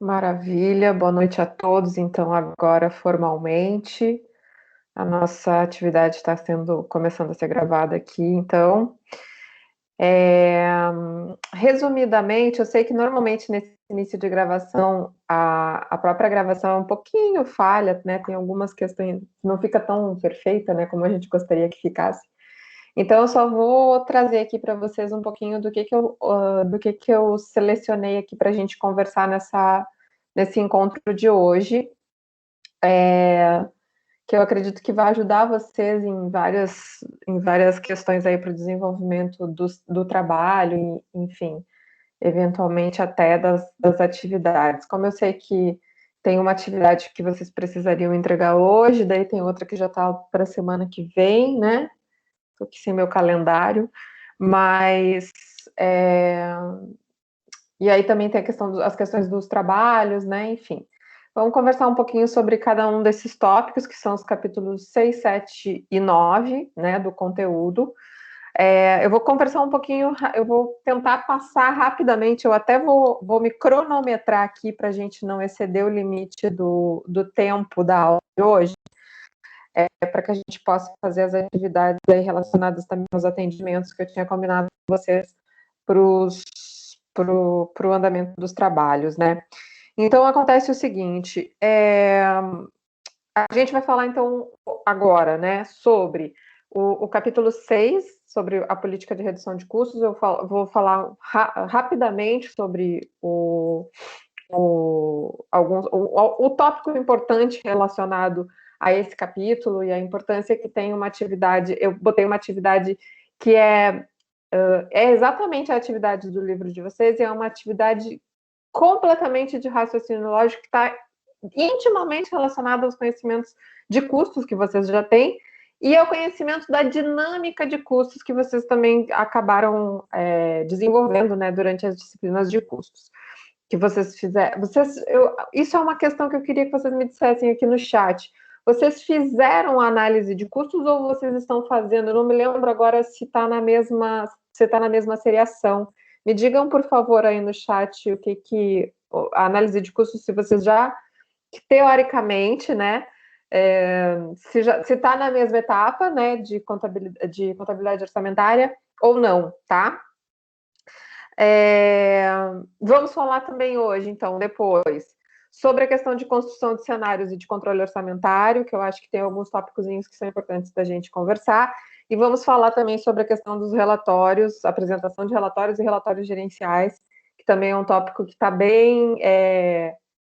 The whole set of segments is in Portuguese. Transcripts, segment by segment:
Maravilha, boa noite a todos. Então, agora formalmente, a nossa atividade está começando a ser gravada aqui. Então, resumidamente, eu sei que normalmente nesse início de gravação, a própria gravação é um pouquinho falha, né? Tem algumas questões, não fica tão perfeita, né? Como a gente gostaria que ficasse. Então, eu só vou trazer aqui para vocês um pouquinho do que eu selecionei aqui para a gente conversar nesse encontro de hoje, que eu acredito que vai ajudar vocês em várias questões aí para o desenvolvimento do trabalho, enfim, eventualmente até das atividades. Como eu sei que tem uma atividade que vocês precisariam entregar hoje, daí tem outra que já está para a semana que vem, né? Estou aqui sem meu calendário, mas e aí também tem as questões dos trabalhos, né? Enfim. Vamos conversar um pouquinho sobre cada um desses tópicos, que são os capítulos 6, 7 e 9, né, do conteúdo. Eu vou conversar um pouquinho, eu vou tentar passar rapidamente, eu até vou me cronometrar aqui para a gente não exceder o limite do tempo da aula de hoje, para que a gente possa fazer as atividades aí relacionadas também aos atendimentos que eu tinha combinado com vocês para o andamento dos trabalhos, né? Então, acontece o seguinte, a gente vai falar, então, agora, né, sobre o capítulo 6, sobre a política de redução de custos. Eu vou falar rapidamente sobre o tópico importante relacionado a esse capítulo e a importância que tem uma atividade. Eu botei uma atividade que é exatamente a atividade do livro de vocês, e é uma atividade completamente de raciocínio lógico que está intimamente relacionada aos conhecimentos de custos que vocês já têm e ao conhecimento da dinâmica de custos que vocês também acabaram desenvolvendo, né, durante as disciplinas de custos que vocês fizeram. Isso é uma questão que eu queria que vocês me dissessem aqui no chat. Vocês fizeram análise de custos ou vocês estão fazendo? Eu não me lembro agora se está na mesma seriação. Me digam, por favor, aí no chat o que a análise de custos, se vocês já, teoricamente, né, se está na mesma etapa, né, de contabilidade orçamentária ou não, tá? Vamos falar também hoje, então, depois, sobre a questão de construção de cenários e de controle orçamentário, que eu acho que tem alguns tópicos que são importantes da gente conversar, e vamos falar também sobre a questão dos relatórios, apresentação de relatórios e relatórios gerenciais, que também é um tópico que está bem,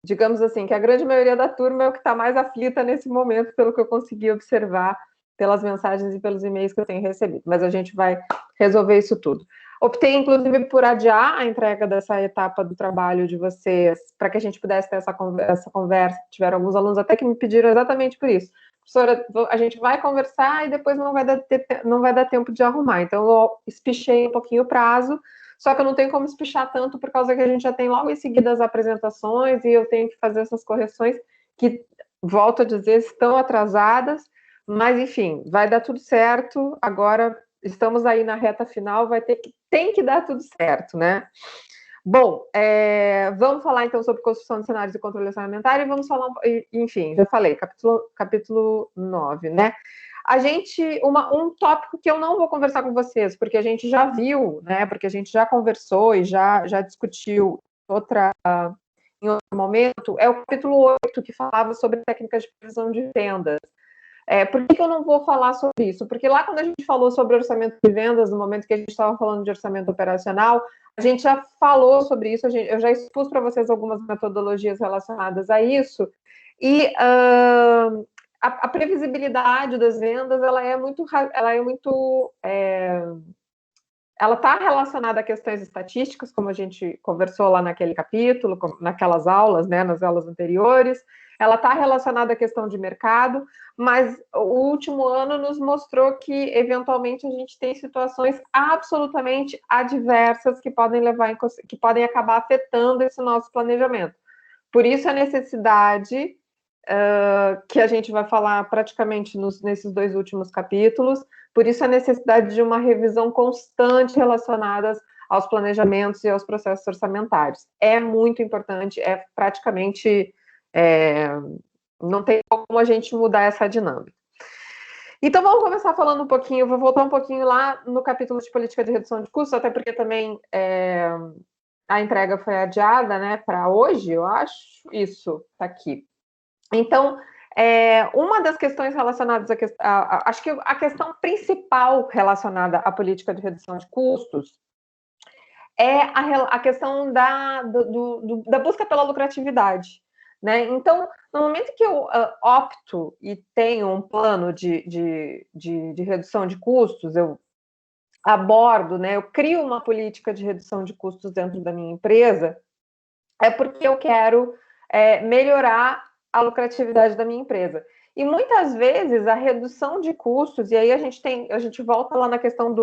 digamos assim, que a grande maioria da turma é o que está mais aflita nesse momento, pelo que eu consegui observar pelas mensagens e pelos e-mails que eu tenho recebido, mas a gente vai resolver isso tudo. Optei, inclusive, por adiar a entrega dessa etapa do trabalho de vocês, para que a gente pudesse ter essa conversa. Tiveram alguns alunos até que me pediram exatamente por isso. Professora, a gente vai conversar e depois não vai dar tempo de arrumar. Então, eu espichei um pouquinho o prazo, só que eu não tenho como espichar tanto, por causa que a gente já tem logo em seguida as apresentações e eu tenho que fazer essas correções que, volto a dizer, estão atrasadas, mas, enfim, vai dar tudo certo. Agora, estamos aí na reta final, tem que dar tudo certo, né? Bom, vamos falar então sobre construção de cenários e controle orçamentário e vamos falar, enfim, já falei, capítulo 9, né? Um tópico que eu não vou conversar com vocês, porque a gente já viu, né? Porque a gente já conversou e já discutiu em outro momento, é o capítulo 8, que falava sobre técnicas de previsão de vendas. Por que eu não vou falar sobre isso? Porque lá, quando a gente falou sobre orçamento de vendas, no momento que a gente estava falando de orçamento operacional, a gente já falou sobre isso, eu já expus para vocês algumas metodologias relacionadas a isso, e a previsibilidade das vendas, ela está relacionada a questões estatísticas, como a gente conversou lá naquele capítulo, naquelas aulas, né, nas aulas anteriores. Ela está relacionada à questão de mercado, mas o último ano nos mostrou que, eventualmente, a gente tem situações absolutamente adversas que podem acabar afetando esse nosso planejamento. Por isso, a necessidade que a gente vai falar praticamente nesses dois últimos capítulos, por isso a necessidade de uma revisão constante relacionada aos planejamentos e aos processos orçamentários. É muito importante, é praticamente... não tem como a gente mudar essa dinâmica. Então, vamos começar falando um pouquinho, vou voltar um pouquinho lá no capítulo de política de redução de custos, até porque também a entrega foi adiada, né, para hoje, eu acho. Isso, tá aqui. Então, uma das questões relacionadas acho que a questão principal relacionada à política de redução de custos é a questão da busca pela lucratividade, né? Então, no momento que eu opto e tenho um plano de redução de custos, eu abordo, né? Eu crio uma política de redução de custos dentro da minha empresa, é porque eu quero melhorar a lucratividade da minha empresa. E muitas vezes a redução de custos, e aí a gente volta lá na questão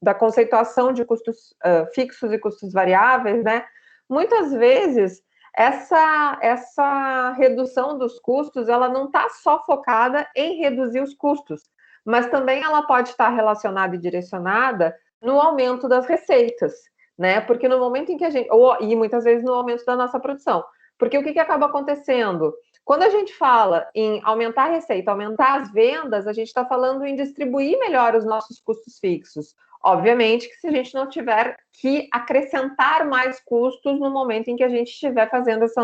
da conceituação de custos fixos e custos variáveis, né? Muitas vezes essa redução dos custos, ela não está só focada em reduzir os custos, mas também ela pode estar relacionada e direcionada no aumento das receitas, né? Porque no momento em que a gente, e muitas vezes no aumento da nossa produção, porque o que acaba acontecendo? Quando a gente fala em aumentar a receita, aumentar as vendas, a gente está falando em distribuir melhor os nossos custos fixos. Obviamente que se a gente não tiver que acrescentar mais custos no momento em que a gente estiver fazendo essa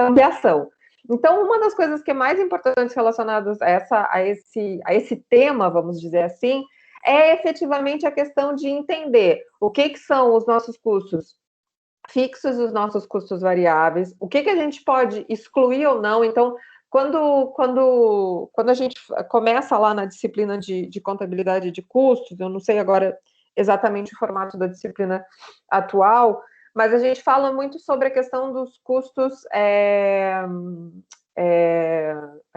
ampliação. Então, uma das coisas que é mais importantes relacionadas a esse tema, vamos dizer assim, é efetivamente a questão de entender o que são os nossos custos fixos, os nossos custos variáveis, o que a gente pode excluir ou não. Então, quando a gente começa lá na disciplina de contabilidade de custos, eu não sei agora exatamente o formato da disciplina atual, mas a gente fala muito sobre a questão dos custos, a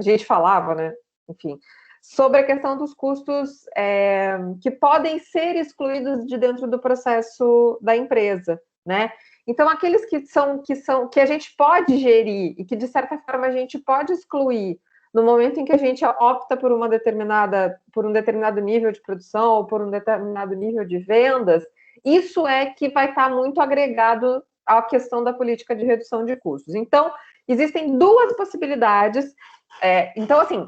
gente falava, né, enfim, sobre a questão dos custos que podem ser excluídos de dentro do processo da empresa, né? Então, aqueles que a gente pode gerir e que, de certa forma, a gente pode excluir no momento em que a gente opta por um determinado nível de produção ou por um determinado nível de vendas, isso é que vai estar muito agregado à questão da política de redução de custos. Então, existem duas possibilidades. Então, assim,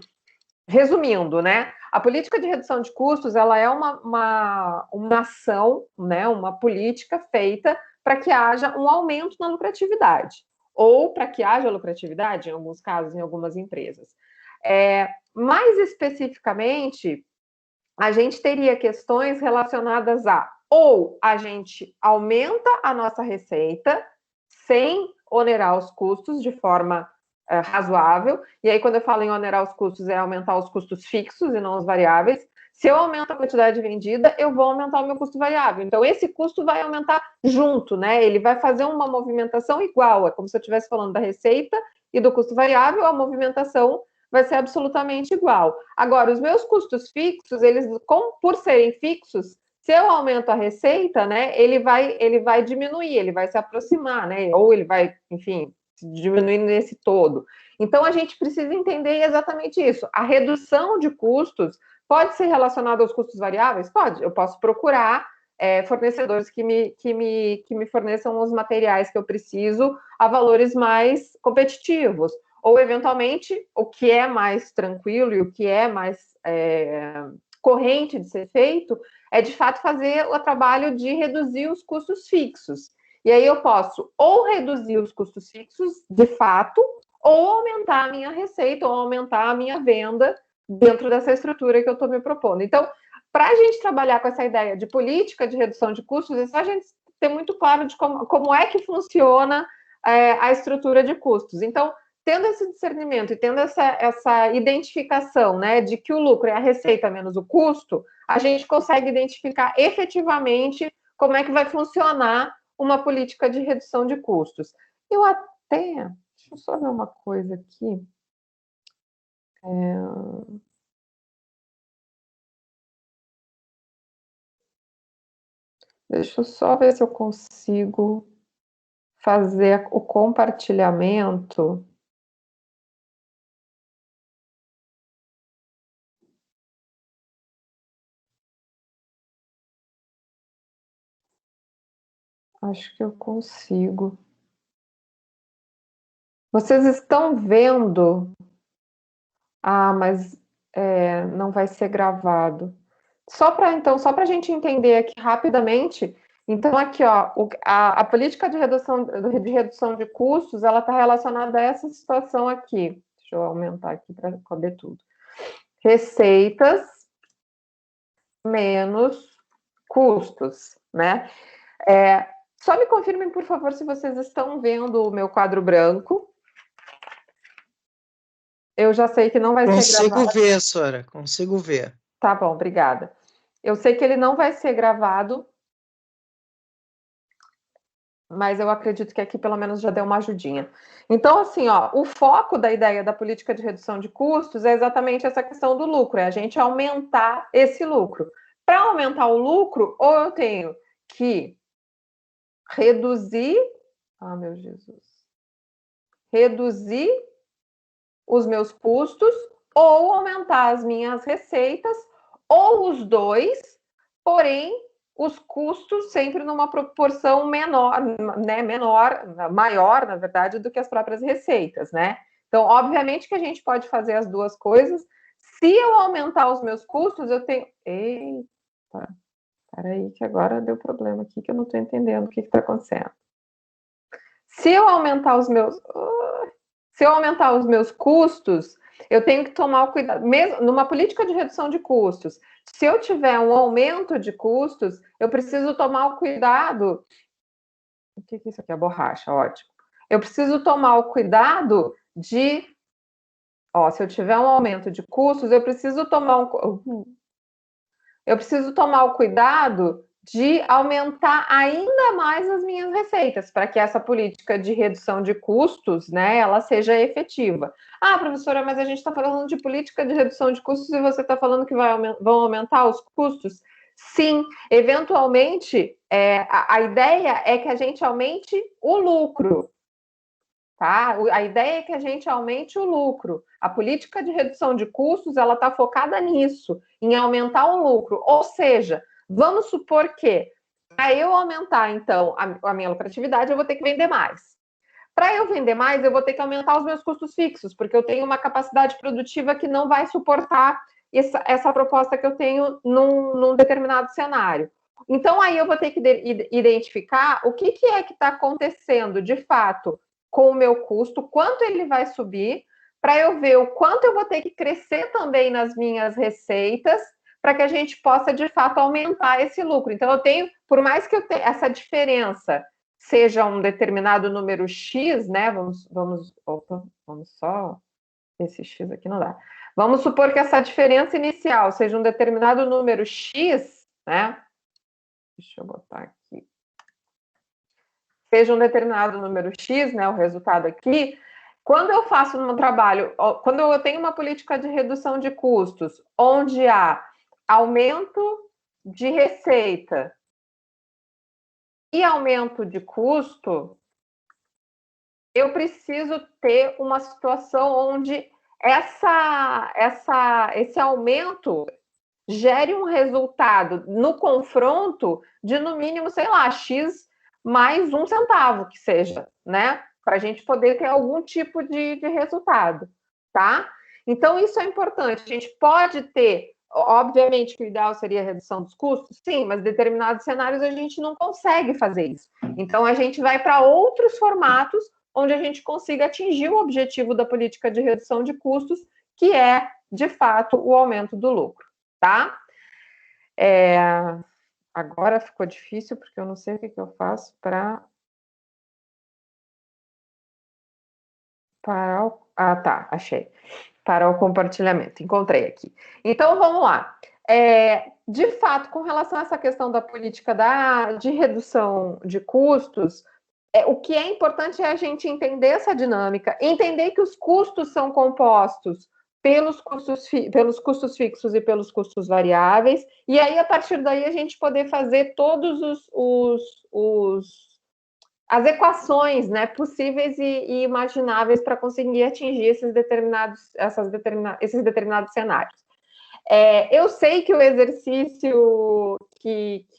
resumindo, né? A política de redução de custos, ela é uma ação, né? Uma política feita para que haja um aumento na lucratividade, ou para que haja lucratividade, em alguns casos, em algumas empresas. Mais especificamente, a gente teria questões relacionadas ou a gente aumenta a nossa receita sem onerar os custos de forma razoável, e aí quando eu falo em onerar os custos, é aumentar os custos fixos e não os variáveis. Se eu aumento a quantidade vendida, eu vou aumentar o meu custo variável. Então, esse custo vai aumentar junto, né? Ele vai fazer uma movimentação igual. É como se eu estivesse falando da receita e do custo variável, a movimentação vai ser absolutamente igual. Agora, os meus custos fixos, eles, por serem fixos, se eu aumento a receita, né, ele vai diminuir, ele vai se aproximar, né? Ou ele vai, enfim, diminuir nesse todo. Então, a gente precisa entender exatamente isso. A redução de custos pode ser relacionada aos custos variáveis? Pode. Eu posso procurar fornecedores que me forneçam os materiais que eu preciso a valores mais competitivos. Ou, eventualmente, o que é mais tranquilo e o que é mais corrente de ser feito é, de fato, fazer o trabalho de reduzir os custos fixos. E aí eu posso ou reduzir os custos fixos, de fato, ou aumentar a minha receita, ou aumentar a minha venda dentro dessa estrutura que eu estou me propondo. Então, para a gente trabalhar com essa ideia de política de redução de custos, é só a gente ter muito claro de como é que funciona a estrutura de custos. Então, tendo esse discernimento e tendo essa identificação, né, de que o lucro é a receita menos o custo, a gente consegue identificar efetivamente como é que vai funcionar uma política de redução de custos. Eu até... Deixa eu só ver uma coisa aqui. Deixa eu só ver se eu consigo fazer o compartilhamento. Acho que eu consigo. Vocês estão vendo? Ah, mas não vai ser gravado. Só para a gente entender aqui rapidamente, então aqui, ó, a política de redução de custos, ela está relacionada a essa situação aqui. Deixa eu aumentar aqui para caber tudo. Receitas menos custos, né? Só me confirmem, por favor, se vocês estão vendo o meu quadro branco. Eu já sei que não vai ser gravado. Consigo ver, Sora, consigo ver. Tá bom, obrigada. Eu sei que ele não vai ser gravado, mas eu acredito que aqui pelo menos já deu uma ajudinha. Então, assim, ó, o foco da ideia da política de redução de custos é exatamente essa questão do lucro, é a gente aumentar esse lucro. Para aumentar o lucro, ou eu tenho que reduzir, meu Jesus, reduzir os meus custos ou aumentar as minhas receitas, ou os dois, porém os custos sempre numa proporção menor, né, maior, na verdade, do que as próprias receitas, né? Então, obviamente que a gente pode fazer as duas coisas. Se eu aumentar os meus custos, eu tenho... Eita, peraí que agora deu problema aqui, que eu não estou entendendo o que está acontecendo. Se eu aumentar os meus custos, eu tenho que tomar o cuidado, mesmo numa política de redução de custos, se eu tiver um aumento de custos, eu preciso tomar o cuidado. O que é isso aqui? A borracha, ótimo. Eu preciso tomar o cuidado de. Se eu tiver um aumento de custos, eu preciso tomar o cuidado de aumentar ainda mais as minhas receitas, para que essa política de redução de custos, né, ela seja efetiva. Ah, professora, mas a gente está falando de política de redução de custos e você está falando que vão aumentar os custos? Sim, eventualmente, a ideia é que a gente aumente o lucro, tá? A ideia é que a gente aumente o lucro. A política de redução de custos, ela está focada nisso, em aumentar o lucro. Ou seja, vamos supor que, para eu aumentar, então, a minha lucratividade, eu vou ter que vender mais. Para eu vender mais, eu vou ter que aumentar os meus custos fixos, porque eu tenho uma capacidade produtiva que não vai suportar essa proposta que eu tenho num determinado cenário. Então, aí eu vou ter que identificar o que é que está acontecendo, de fato, com o meu custo, quanto ele vai subir, para eu ver o quanto eu vou ter que crescer também nas minhas receitas, para que a gente possa, de fato, aumentar esse lucro. Então, eu tenho, por mais que eu tenha essa diferença, seja um determinado número X, né? Vamos só, esse X aqui não dá. Vamos supor que essa diferença inicial seja um determinado número X, né? Deixa eu botar aqui. Seja um determinado número X, né? O resultado aqui. Quando eu faço no meu trabalho, quando eu tenho uma política de redução de custos, onde há aumento de receita e aumento de custo, eu preciso ter uma situação onde esse aumento gere um resultado no confronto de, no mínimo, sei lá, X mais 1 centavo, que seja, né? Para a gente poder ter algum tipo de resultado, tá? Então, isso é importante. A gente pode ter, obviamente que o ideal seria a redução dos custos, sim, mas em determinados cenários a gente não consegue fazer isso. Então, a gente vai para outros formatos onde a gente consiga atingir o objetivo da política de redução de custos, que é, de fato, o aumento do lucro, tá? Agora ficou difícil, porque eu não sei o que eu faço para parar o... Ah, tá, achei. Parar o compartilhamento, encontrei aqui. Então, vamos lá. De fato, com relação a essa questão da política de redução de custos, o que é importante é a gente entender essa dinâmica, entender que os custos são compostos pelos custos fixos e pelos custos variáveis, e aí, a partir daí, a gente poder fazer todos as equações, né, possíveis e imagináveis para conseguir atingir esses determinados cenários. Eu sei que o exercício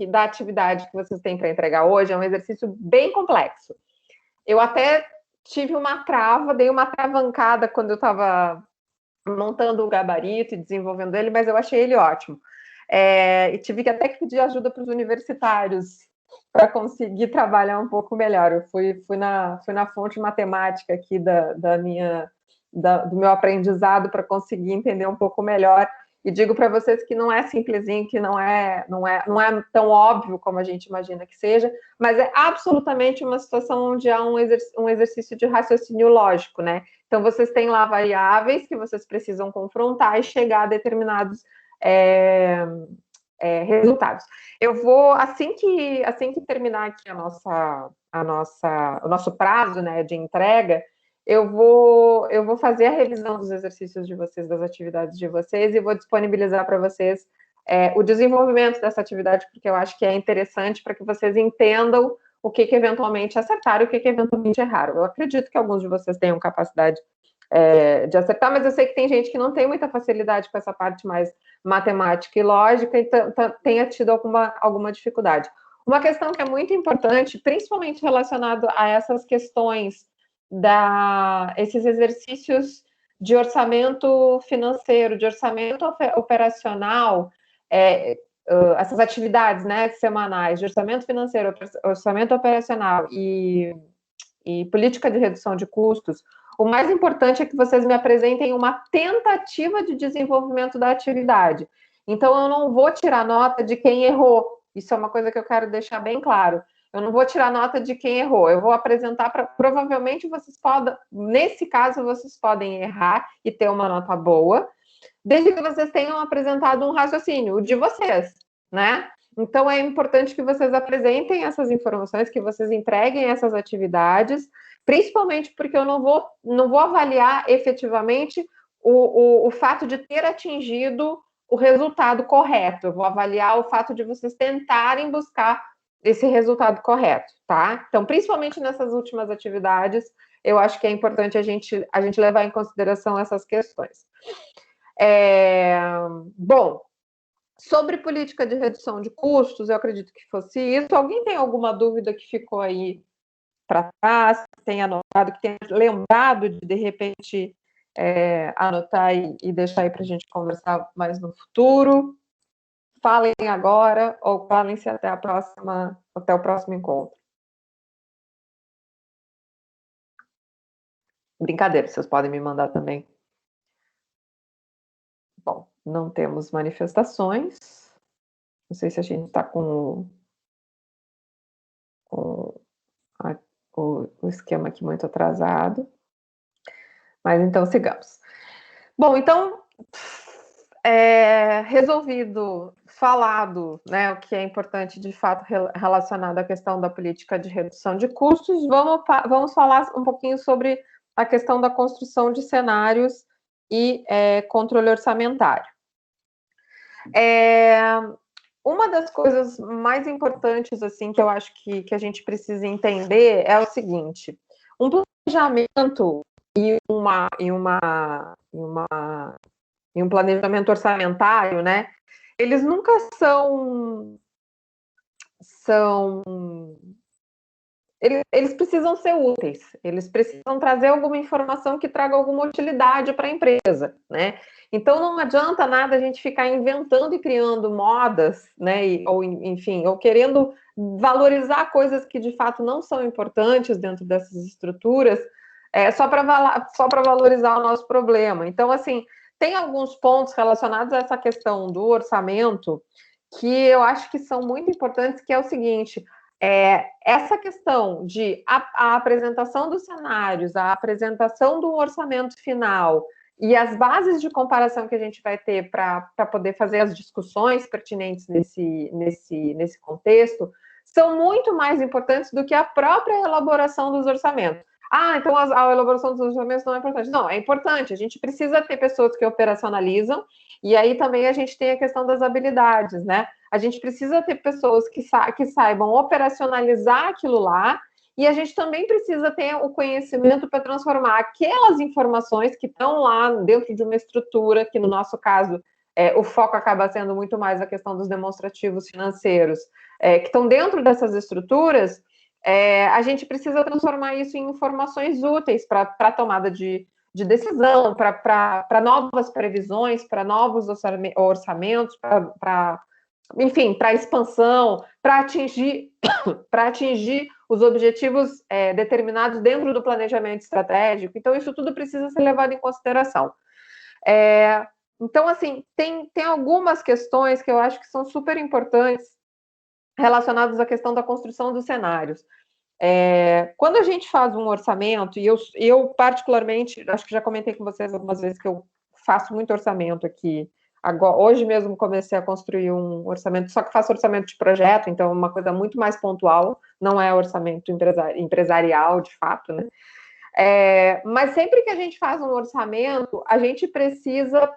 da atividade que vocês têm para entregar hoje é um exercício bem complexo. Eu até tive uma trava, dei uma travancada quando eu estava montando o gabarito e desenvolvendo ele, mas eu achei ele ótimo. E tive que até que pedir ajuda para os universitários para conseguir trabalhar um pouco melhor. Eu fui na fonte matemática aqui do meu aprendizado para conseguir entender um pouco melhor. E digo para vocês que não é simplesinho, que não é tão óbvio como a gente imagina que seja, mas é absolutamente uma situação onde há um exercício de raciocínio lógico, né? Então, vocês têm lá variáveis que vocês precisam confrontar e chegar a determinados resultados. Eu vou, assim que terminar aqui o nosso prazo, né, de entrega, eu vou fazer a revisão dos exercícios de vocês, das atividades de vocês, e vou disponibilizar para vocês o desenvolvimento dessa atividade, porque eu acho que é interessante para que vocês entendam o que eventualmente acertaram e o que eventualmente erraram. Eu acredito que alguns de vocês tenham capacidade de acertar, mas eu sei que tem gente que não tem muita facilidade com essa parte mais matemática e lógica, então tenha tido alguma dificuldade. Uma questão que é muito importante, principalmente relacionado a essas questões esses exercícios de orçamento financeiro, de orçamento operacional, essas atividades, né, semanais de orçamento financeiro, orçamento operacional e política de redução de custos, o mais importante é que vocês me apresentem uma tentativa de desenvolvimento da atividade. Então, eu não vou tirar nota de quem errou. Isso é uma coisa que eu quero deixar bem claro. Eu não vou tirar nota de quem errou. Eu vou apresentar provavelmente vocês podem, nesse caso, vocês podem errar e ter uma nota boa, desde que vocês tenham apresentado um raciocínio, o de vocês, né? Então, é importante que vocês apresentem essas informações, que vocês entreguem essas atividades, principalmente porque eu não vou avaliar efetivamente o fato de ter atingido o resultado correto. Eu vou avaliar o fato de vocês tentarem buscar esse resultado correto, tá? Então, principalmente nessas últimas atividades, eu acho que é importante a gente levar em consideração essas questões. Bom, sobre política de redução de custos, eu acredito que fosse isso. Alguém tem alguma dúvida que ficou aí para trás, que tenha anotado, que tenha lembrado de repente, anotar e deixar aí para a gente conversar mais no futuro? Falem agora ou falem-se até o próximo encontro. Brincadeira, vocês podem me mandar também. Bom, não temos manifestações. Não sei se a gente está com o esquema aqui muito atrasado. Mas então, sigamos. Bom, então, resolvido, falado, né, o que é importante de fato relacionado à questão da política de redução de custos, vamos falar um pouquinho sobre a questão da construção de cenários e controle orçamentário. Uma das coisas mais importantes, assim, que eu acho que a gente precisa entender é o seguinte: um planejamento e um planejamento orçamentário, né? Eles nunca são eles precisam ser úteis, eles precisam trazer alguma informação que traga alguma utilidade para a empresa, né? Então não adianta nada a gente ficar inventando e criando modas, né? Ou querendo valorizar coisas que de fato não são importantes dentro dessas estruturas, só para valorizar o nosso problema. Então, assim, tem alguns pontos relacionados a essa questão do orçamento que eu acho que são muito importantes, que é o seguinte: essa questão de a apresentação dos cenários, a apresentação do orçamento final e as bases de comparação que a gente vai ter para poder fazer as discussões pertinentes nesse contexto, são muito mais importantes do que a própria elaboração dos orçamentos. Então a elaboração dos orçamentos não é importante. Não, é importante. A gente precisa ter pessoas que operacionalizam, e aí também a gente tem a questão das habilidades, né? A gente precisa ter pessoas que saibam operacionalizar aquilo lá, e a gente também precisa ter o conhecimento para transformar aquelas informações que estão lá dentro de uma estrutura, que no nosso caso o foco acaba sendo muito mais a questão dos demonstrativos financeiros, que estão dentro dessas estruturas, a gente precisa transformar isso em informações úteis para a tomada de decisão, para novas previsões, para novos orçamentos, enfim, para expansão, para atingir os objetivos determinados dentro do planejamento estratégico. Então, isso tudo precisa ser levado em consideração. Então, assim, tem algumas questões que eu acho que são super importantes relacionadas à questão da construção dos cenários. Quando a gente faz um orçamento, e eu particularmente, acho que já comentei com vocês algumas vezes que eu faço muito orçamento aqui. Agora, hoje mesmo comecei a construir um orçamento, só que faço orçamento de projeto, então é uma coisa muito mais pontual, não é orçamento empresarial, de fato, né? Mas sempre que a gente faz um orçamento, a gente precisa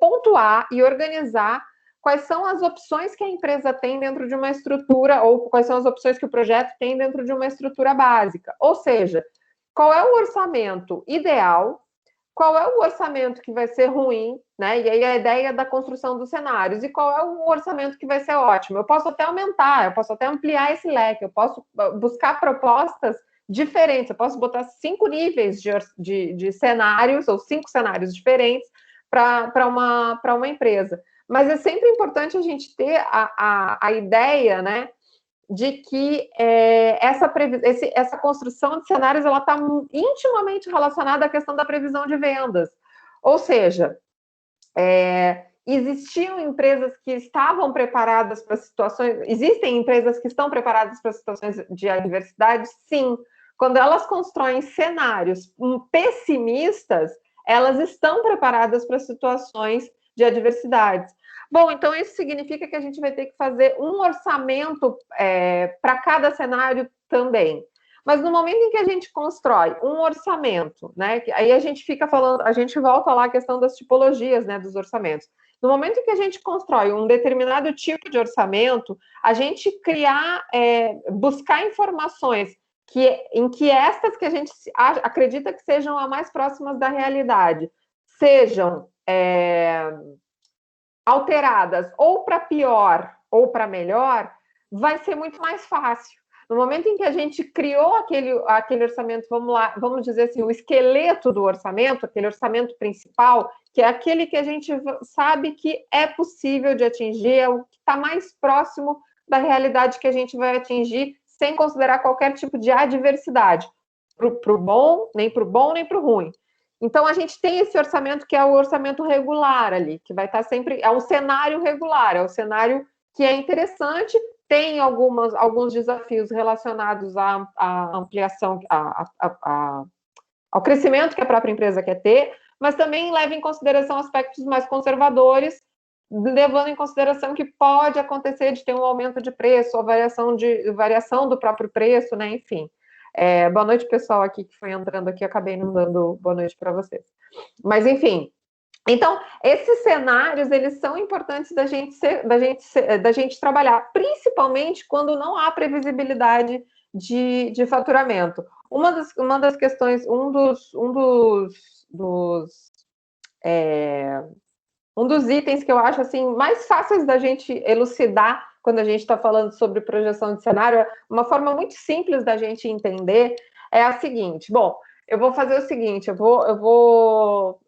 pontuar e organizar quais são as opções que a empresa tem dentro de uma estrutura, ou quais são as opções que o projeto tem dentro de uma estrutura básica. Ou seja, qual é o orçamento ideal, qual é o orçamento que vai ser ruim, né? E aí a ideia da construção dos cenários, e qual é o orçamento que vai ser ótimo. Eu posso até aumentar, eu posso até ampliar esse leque, eu posso buscar propostas diferentes, eu posso botar 5 níveis de cenários, ou 5 cenários diferentes para uma empresa. Mas é sempre importante a gente ter a ideia, né, de que essa construção de cenários ela está intimamente relacionada à questão da previsão de vendas. Ou seja, existiam empresas que estavam preparadas para situações... Existem empresas que estão preparadas para situações de adversidade? Sim. Quando elas constroem cenários pessimistas, elas estão preparadas para situações de adversidades. Bom, então isso significa que a gente vai ter que fazer um orçamento para cada cenário também. Mas no momento em que a gente constrói um orçamento, né, aí a gente fica falando, a gente volta lá à questão das tipologias, né, dos orçamentos. No momento em que a gente constrói um determinado tipo de orçamento, a gente buscar informações em que estas que a gente acredita que sejam as mais próximas da realidade, sejam alteradas ou para pior ou para melhor, vai ser muito mais fácil. No momento em que a gente criou aquele orçamento, vamos dizer assim, o esqueleto do orçamento, aquele orçamento principal, que é aquele que a gente sabe que é possível de atingir, é o que está mais próximo da realidade que a gente vai atingir, sem considerar qualquer tipo de adversidade, para o bom, nem para o ruim. Então, a gente tem esse orçamento que é o orçamento regular ali, que vai estar sempre... É um cenário regular, é um cenário que é interessante, tem alguns desafios relacionados à ampliação, ao crescimento que a própria empresa quer ter, mas também leva em consideração aspectos mais conservadores, levando em consideração que pode acontecer de ter um aumento de preço, ou variação do próprio preço, né? Enfim. Boa noite, pessoal, aqui que foi entrando aqui, acabei não dando boa noite para vocês. Mas, enfim, então, esses cenários, eles são importantes da gente trabalhar, principalmente quando não há previsibilidade de faturamento. Uma das questões, um dos itens que eu acho assim mais fáceis da gente elucidar quando a gente está falando sobre projeção de cenário, uma forma muito simples da gente entender é a seguinte. Bom, eu vou fazer o seguinte, vou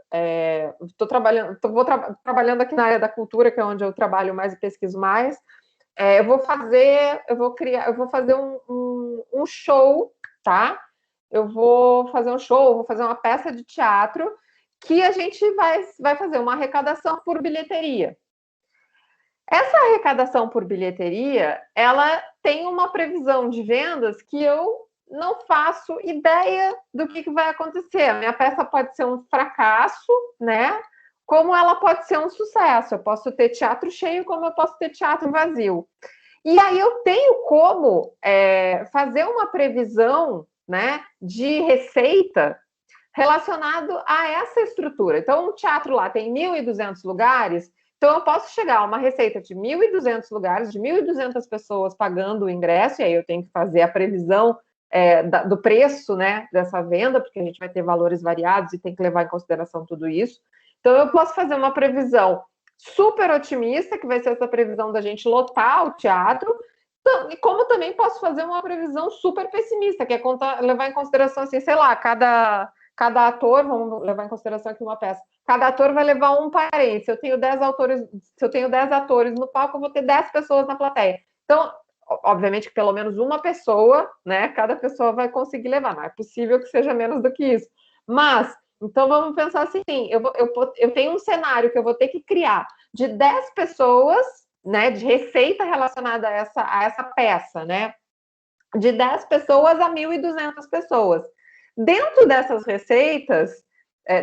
trabalhando aqui na área da cultura, que é onde eu trabalho mais e pesquiso mais. Eu vou fazer um show, tá? Eu vou fazer um show, vou fazer uma peça de teatro que a gente vai fazer uma arrecadação por bilheteria. Essa arrecadação por bilheteria, ela tem uma previsão de vendas que eu não faço ideia do que vai acontecer. A minha peça pode ser um fracasso, né? Como ela pode ser um sucesso. Eu posso ter teatro cheio, como eu posso ter teatro vazio. E aí eu tenho como fazer uma previsão, né, de receita relacionado a essa estrutura. Então, um teatro lá tem 1.200 lugares, então eu posso chegar a uma receita de 1.200 lugares, de 1.200 pessoas pagando o ingresso, e aí eu tenho que fazer a previsão do preço, né, dessa venda, porque a gente vai ter valores variados e tem que levar em consideração tudo isso. Então, eu posso fazer uma previsão super otimista, que vai ser essa previsão da gente lotar o teatro, e como também posso fazer uma previsão super pessimista, que é levar em consideração, assim, sei lá, cada ator, vamos levar em consideração aqui uma peça, cada ator vai levar um parente. Se eu tenho 10 atores no palco, eu vou ter 10 pessoas na plateia. Então, obviamente que pelo menos uma pessoa, né, cada pessoa vai conseguir levar, não é possível que seja menos do que isso. Mas, então vamos pensar assim, eu tenho um cenário que eu vou ter que criar de 10 pessoas, né, de receita relacionada a essa peça, né, de 10 pessoas a 1.200 pessoas. Dentro dessas receitas,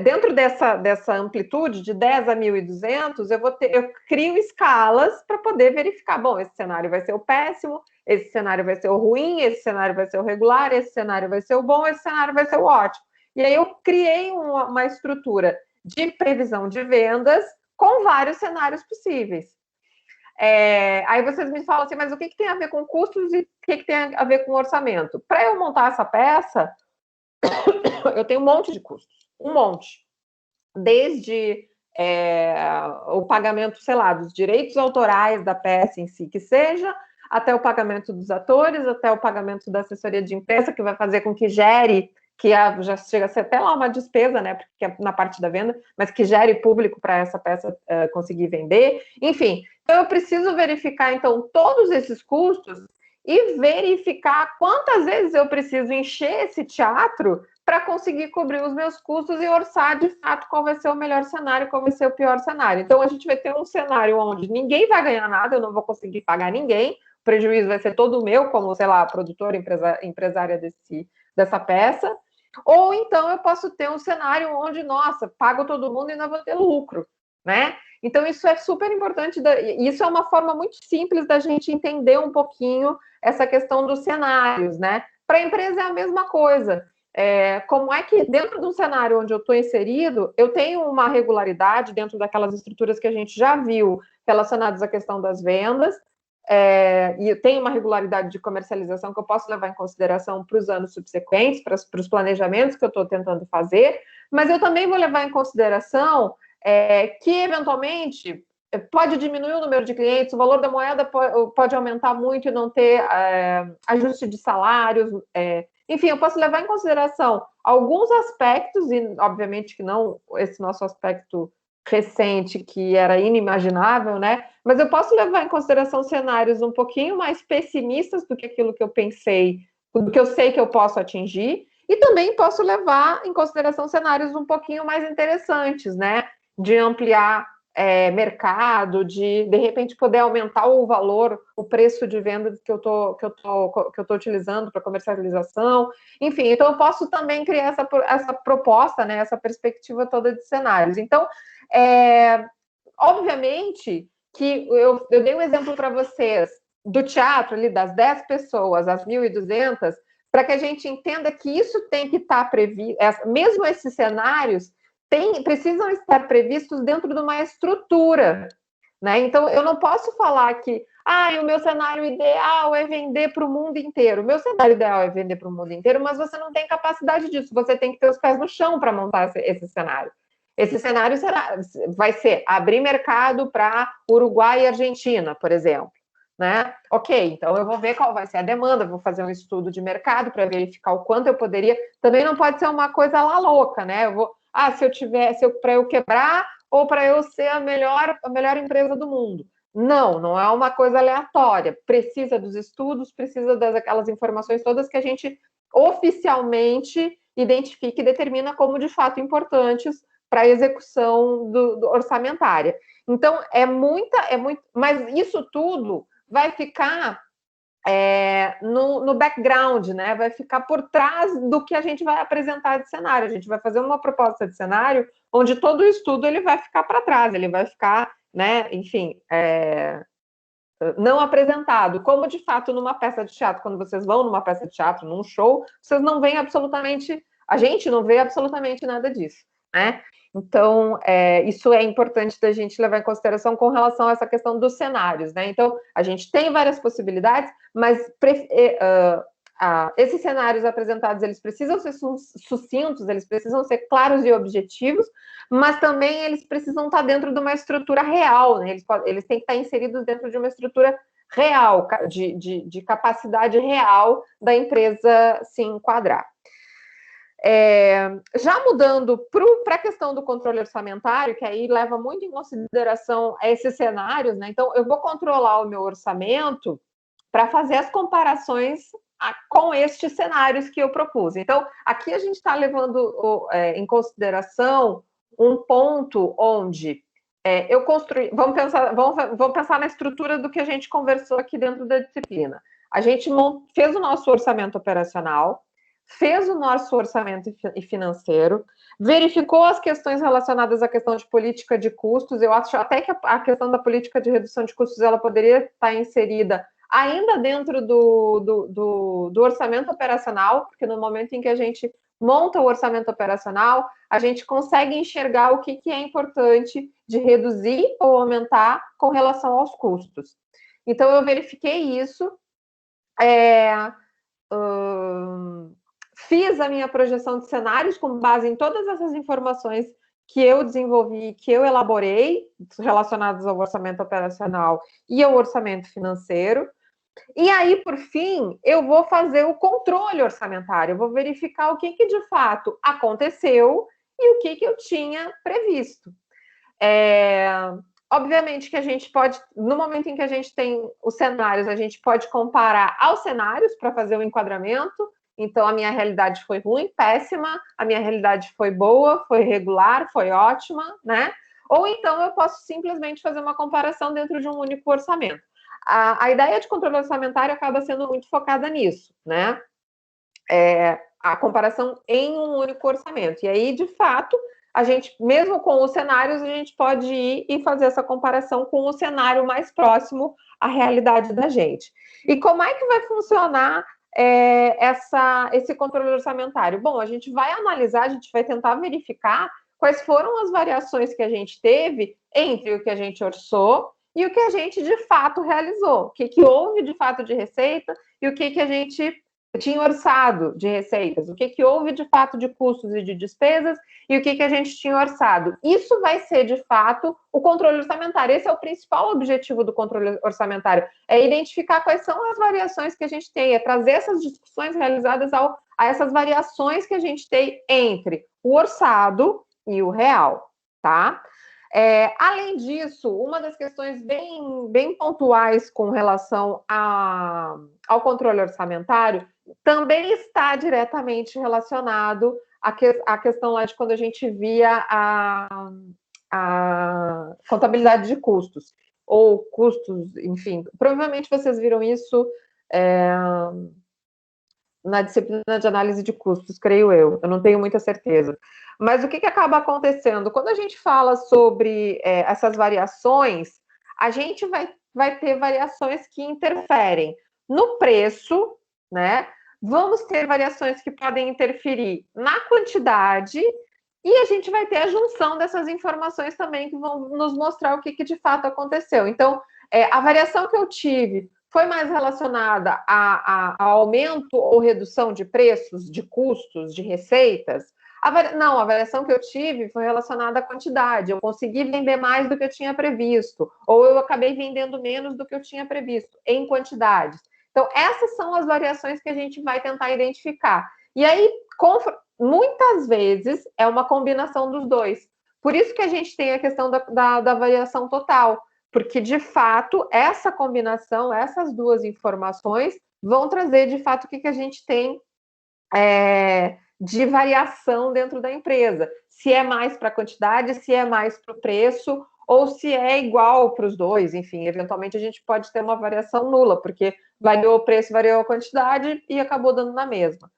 dentro dessa amplitude de 10 a 1.200, eu crio escalas para poder verificar, bom, esse cenário vai ser o péssimo, esse cenário vai ser o ruim, esse cenário vai ser o regular, esse cenário vai ser o bom, esse cenário vai ser o ótimo. E aí eu criei uma estrutura de previsão de vendas com vários cenários possíveis. Aí vocês me falam assim, mas o que tem a ver com custos e o que tem a ver com orçamento? Para eu montar essa peça, eu tenho um monte de custos, um monte. Desde o pagamento, sei lá, dos direitos autorais da peça em si, que seja, até o pagamento dos atores, até o pagamento da assessoria de imprensa, que vai fazer com que gere, que já chega a ser até lá uma despesa, né, porque é na parte da venda, mas que gere público para essa peça conseguir vender. Enfim, então eu preciso verificar, então, todos esses custos e verificar quantas vezes eu preciso encher esse teatro para conseguir cobrir os meus custos e orçar, de fato, qual vai ser o melhor cenário, qual vai ser o pior cenário. Então, a gente vai ter um cenário onde ninguém vai ganhar nada, eu não vou conseguir pagar ninguém, o prejuízo vai ser todo meu, como, sei lá, produtora, empresária dessa peça. Ou então eu posso ter um cenário onde, nossa, pago todo mundo e ainda vou ter lucro, né? Então, isso é super importante, isso é uma forma muito simples da gente entender um pouquinho essa questão dos cenários, né? Para a empresa é a mesma coisa. Como é que, dentro de um cenário onde eu estou inserido, eu tenho uma regularidade dentro daquelas estruturas que a gente já viu relacionadas à questão das vendas, e eu tenho uma regularidade de comercialização que eu posso levar em consideração para os anos subsequentes, para os planejamentos que eu estou tentando fazer, mas eu também vou levar em consideração que, eventualmente, pode diminuir o número de clientes, o valor da moeda pode aumentar muito e não ter ajuste de salários, enfim, eu posso levar em consideração alguns aspectos, e obviamente que não esse nosso aspecto recente, que era inimaginável, né? Mas eu posso levar em consideração cenários um pouquinho mais pessimistas do que aquilo que eu pensei, do que eu sei que eu posso atingir, e também posso levar em consideração cenários um pouquinho mais interessantes, né? De ampliar mercado, de repente poder aumentar o valor, o preço de venda que eu tô utilizando para comercialização, enfim, então eu posso também criar essa proposta, né, essa perspectiva toda de cenários. Então, obviamente que eu dei um exemplo para vocês do teatro ali, das 10 pessoas às 1.200, para que a gente entenda que isso tem que estar previsto, mesmo esses cenários precisam estar previstos dentro de uma estrutura, né? Então, eu não posso falar que o meu cenário ideal é vender para o mundo inteiro. O meu cenário ideal é vender para o mundo inteiro, mas você não tem capacidade disso. Você tem que ter os pés no chão para montar esse cenário. Esse cenário vai ser abrir mercado para Uruguai e Argentina, por exemplo. Né? Ok, então eu vou ver qual vai ser a demanda, vou fazer um estudo de mercado para verificar o quanto eu poderia. Também não pode ser uma coisa lá louca, né? Eu vou, para eu quebrar ou para eu ser a melhor empresa do mundo. Não é uma coisa aleatória. Precisa dos estudos, precisa daquelas informações todas que a gente oficialmente identifica e determina como de fato importantes para a execução do orçamentária. Então, mas isso tudo vai ficar no background, né? Vai ficar por trás do que a gente vai apresentar de cenário. A gente vai fazer uma proposta de cenário onde todo o estudo ele vai ficar para trás, ele vai ficar, né? Enfim, não apresentado. Como de fato numa peça de teatro, quando vocês vão numa peça de teatro, num show, vocês não veem absolutamente, a gente não vê absolutamente nada disso, né? Então, isso é importante da gente levar em consideração com relação a essa questão dos cenários, né? Então, a gente tem várias possibilidades, mas esses cenários apresentados, eles precisam ser sucintos, eles precisam ser claros e objetivos, mas também eles precisam estar dentro de uma estrutura real, né? Eles têm que estar inseridos dentro de uma estrutura real, de capacidade real da empresa se enquadrar. Já mudando para a questão do controle orçamentário, que aí leva muito em consideração esses cenários, né? Então, eu vou controlar o meu orçamento para fazer as comparações com estes cenários que eu propus. Então, aqui a gente está levando em consideração um ponto onde eu construí. Vamos pensar na estrutura do que a gente conversou aqui dentro da disciplina. A gente fez o nosso orçamento operacional, fez o nosso orçamento financeiro, verificou as questões relacionadas à questão de política de custos. Eu acho até que a questão da política de redução de custos ela poderia estar inserida ainda dentro do orçamento operacional, porque no momento em que a gente monta o orçamento operacional, a gente consegue enxergar o que é importante de reduzir ou aumentar com relação aos custos. Então, eu verifiquei isso, fiz a minha projeção de cenários com base em todas essas informações que eu desenvolvi, que eu elaborei, relacionadas ao orçamento operacional e ao orçamento financeiro. E aí, por fim, eu vou fazer o controle orçamentário, eu vou verificar o que de fato aconteceu e o que eu tinha previsto. Obviamente que a gente pode, no momento em que a gente tem os cenários, a gente pode comparar aos cenários para fazer o enquadramento. Então, a minha realidade foi ruim, péssima, a minha realidade foi boa, foi regular, foi ótima, né? Ou então eu posso simplesmente fazer uma comparação dentro de um único orçamento. A ideia de controle orçamentário acaba sendo muito focada nisso, né? A comparação em um único orçamento. E aí, de fato, a gente, mesmo com os cenários, a gente pode ir e fazer essa comparação com o cenário mais próximo à realidade da gente. E como é que vai funcionar esse controle orçamentário? Bom, a gente vai analisar, a gente vai tentar verificar quais foram as variações que a gente teve entre o que a gente orçou e o que a gente de fato realizou, o que houve de fato de receita e o que a gente tinha orçado de receitas, o que houve de fato de custos e de despesas e o que a gente tinha orçado. Isso vai ser de fato o controle orçamentário. Esse é o principal objetivo do controle orçamentário, é identificar quais são as variações que a gente tem, é trazer essas discussões realizadas a essas variações que a gente tem entre o orçado e o real, tá? Além disso, uma das questões bem pontuais com relação ao controle orçamentário também está diretamente relacionado à questão lá de quando a gente via a contabilidade de custos, ou custos, enfim. Provavelmente vocês viram isso na disciplina de análise de custos, creio eu não tenho muita certeza. Mas o que acaba acontecendo? Quando a gente fala sobre essas variações, a gente vai ter variações que interferem no preço, né? Vamos ter variações que podem interferir na quantidade e a gente vai ter a junção dessas informações também que vão nos mostrar o que de fato aconteceu. Então, a variação que eu tive foi mais relacionada a aumento ou redução de preços, de custos, de receitas? Não, a variação que eu tive foi relacionada à quantidade. Eu consegui vender mais do que eu tinha previsto, ou eu acabei vendendo menos do que eu tinha previsto, em quantidades. Então, essas são as variações que a gente vai tentar identificar. E aí, muitas vezes, é uma combinação dos dois. Por isso que a gente tem a questão da variação total, porque, de fato, essa combinação, essas duas informações vão trazer, de fato, o que a gente tem de variação dentro da empresa. Se é mais para a quantidade, se é mais para o preço, ou se é igual para os dois. Enfim, eventualmente a gente pode ter uma variação nula, porque variou o preço, variou a quantidade e acabou dando na mesma.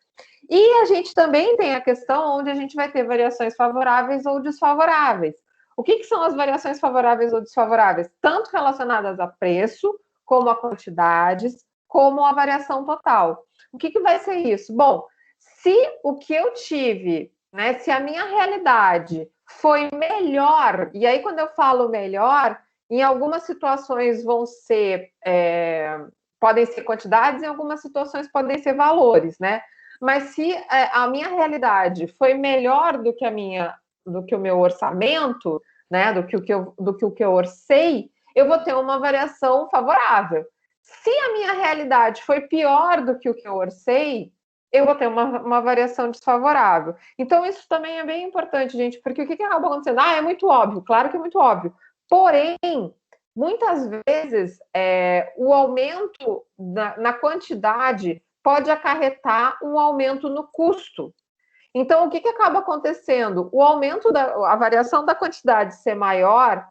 E a gente também tem a questão onde a gente vai ter variações favoráveis ou desfavoráveis. O que são as variações favoráveis ou desfavoráveis? Tanto relacionadas a preço, como a quantidades, como a variação total. O que vai ser isso? Bom, se o que eu tive, né, se a minha realidade foi melhor, e aí quando eu falo melhor, em algumas situações vão ser podem ser quantidades, em algumas situações podem ser valores, né? Mas se a minha realidade foi melhor do que o meu orçamento, né? Do que o que eu orcei, eu vou ter uma variação favorável. Se a minha realidade foi pior do que o que eu orcei, eu vou ter uma variação desfavorável. Então, isso também é bem importante, gente, porque o que acaba acontecendo? É muito óbvio, claro que é muito óbvio. Porém, muitas vezes, o aumento na quantidade pode acarretar um aumento no custo. Então, o que acaba acontecendo? A variação da quantidade ser maior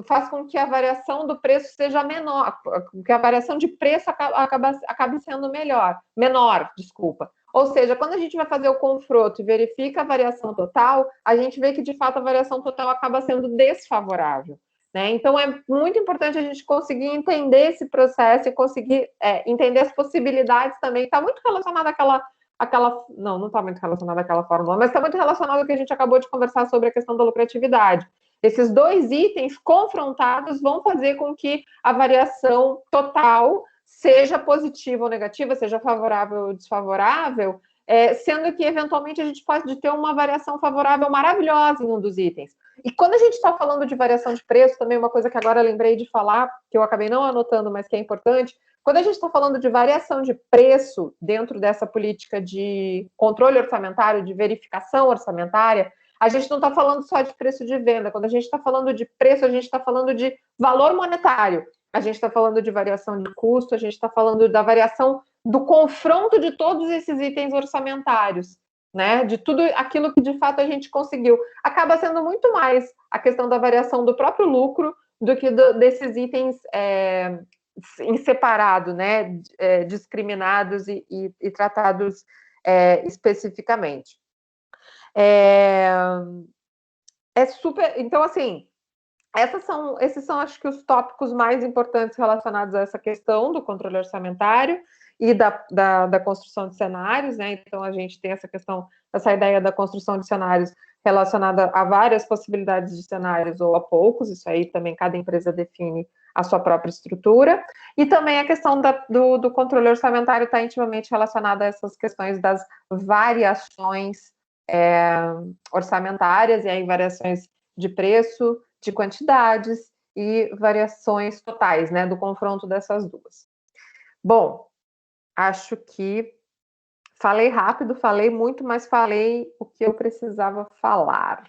faz com que a variação do preço seja menor, que a variação de preço acabe sendo menor, desculpa. Ou seja, quando a gente vai fazer o confronto e verifica a variação total, a gente vê que, de fato, a variação total acaba sendo desfavorável. Né? Então, é muito importante a gente conseguir entender esse processo e conseguir entender as possibilidades também. Está muito relacionado não está muito relacionado àquela fórmula, mas está muito relacionado ao que a gente acabou de conversar sobre a questão da lucratividade. Esses dois itens confrontados vão fazer com que a variação total seja positiva ou negativa, seja favorável ou desfavorável, sendo que, eventualmente, a gente pode ter uma variação favorável maravilhosa em um dos itens. E quando a gente está falando de variação de preço, também uma coisa que agora eu lembrei de falar, que eu acabei não anotando, mas que é importante, quando a gente está falando de variação de preço dentro dessa política de controle orçamentário, de verificação orçamentária, a gente não está falando só de preço de venda. Quando a gente está falando de preço, a gente está falando de valor monetário. A gente está falando de variação de custo, a gente está falando da variação do confronto de todos esses itens orçamentários, né? De tudo aquilo que de fato a gente conseguiu. Acaba sendo muito mais a questão da variação do próprio lucro do que desses itens em separado, né? Discriminados e tratados especificamente. Super. Então, assim, esses são, acho que, os tópicos mais importantes relacionados a essa questão do controle orçamentário e da construção de cenários, né? Então, a gente tem essa ideia da construção de cenários relacionada a várias possibilidades de cenários ou a poucos, isso aí também cada empresa define a sua própria estrutura, e também a questão do controle orçamentário está intimamente relacionada a essas questões das variações orçamentárias, e aí variações de preço, de quantidades e variações totais, né, do confronto dessas duas. Bom, acho que falei rápido, falei muito, mas falei o que eu precisava falar.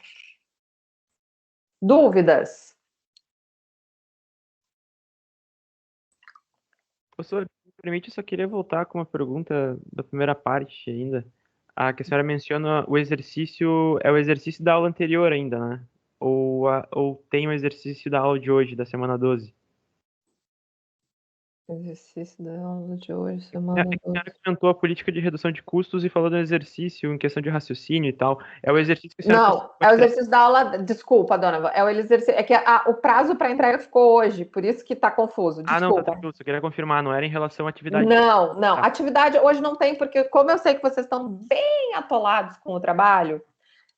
Dúvidas? Professor, me permite, eu só queria voltar com uma pergunta da primeira parte ainda. A que a senhora menciona o exercício, é o exercício da aula anterior ainda, né? Ou tem o exercício da aula de hoje, da semana 12? Exercício da aula de hoje, A semana 12. senhora comentou a política de redução de custos e falou do exercício em questão de raciocínio e tal. É o exercício que a senhora... Não, é o exercício da aula. Desculpa, dona. É o exercício. É que o prazo para entrega ficou hoje, por isso que está confuso. Ah, não, tá Desculpa. tranquilo. Só queria confirmar, não era em relação à atividade. Não. Tá. Atividade hoje não tem, porque como eu sei que vocês estão bem atolados com o trabalho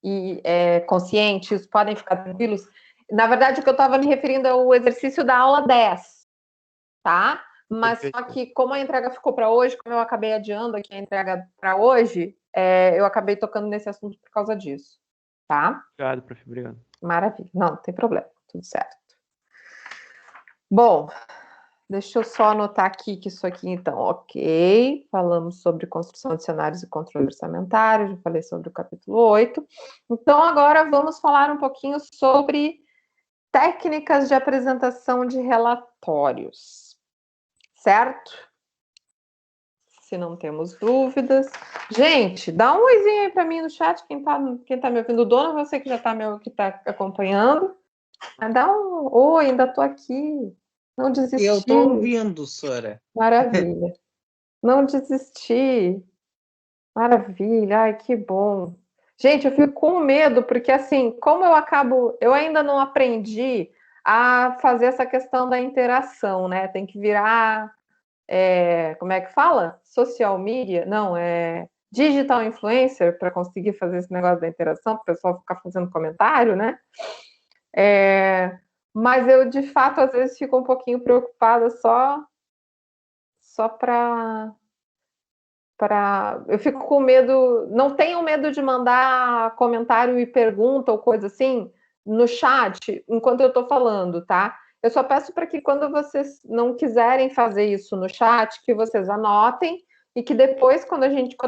e conscientes, podem ficar tranquilos. Na verdade, o que eu estava me referindo é o exercício da aula 10, tá? Mas Perfeito. só que como a entrega ficou para hoje, como eu acabei adiando aqui a entrega para hoje, eu acabei tocando nesse assunto por causa disso, tá? Obrigado, prof. Obrigado. Maravilha. Não tem problema. Tudo certo. Bom, deixa eu só anotar aqui que isso aqui, então, ok. Falamos sobre construção de cenários e controle orçamentário, já falei sobre o capítulo 8. Então, agora vamos falar um pouquinho sobre técnicas de apresentação de relatórios, certo? Se não temos dúvidas. Gente, dá um oizinho aí para mim no chat, quem tá me ouvindo. Dona, você que já que tá acompanhando. Dá um oi, ainda tô aqui. Não desisti. Eu estou ouvindo, Sora. Maravilha. Não desisti. Maravilha. Ai, que bom. Gente, eu fico com medo, porque assim, como eu ainda não aprendi a fazer essa questão da interação, né? Tem que virar, como é que fala? Social media? Não, digital influencer para conseguir fazer esse negócio da interação, para o pessoal ficar fazendo comentário, né? Mas eu, de fato, às vezes fico um pouquinho preocupada só só eu fico com medo, não tenham medo de mandar comentário e pergunta ou coisa assim no chat enquanto eu estou falando, tá? Eu só peço para que quando vocês não quiserem fazer isso no chat, que vocês anotem e que depois, quando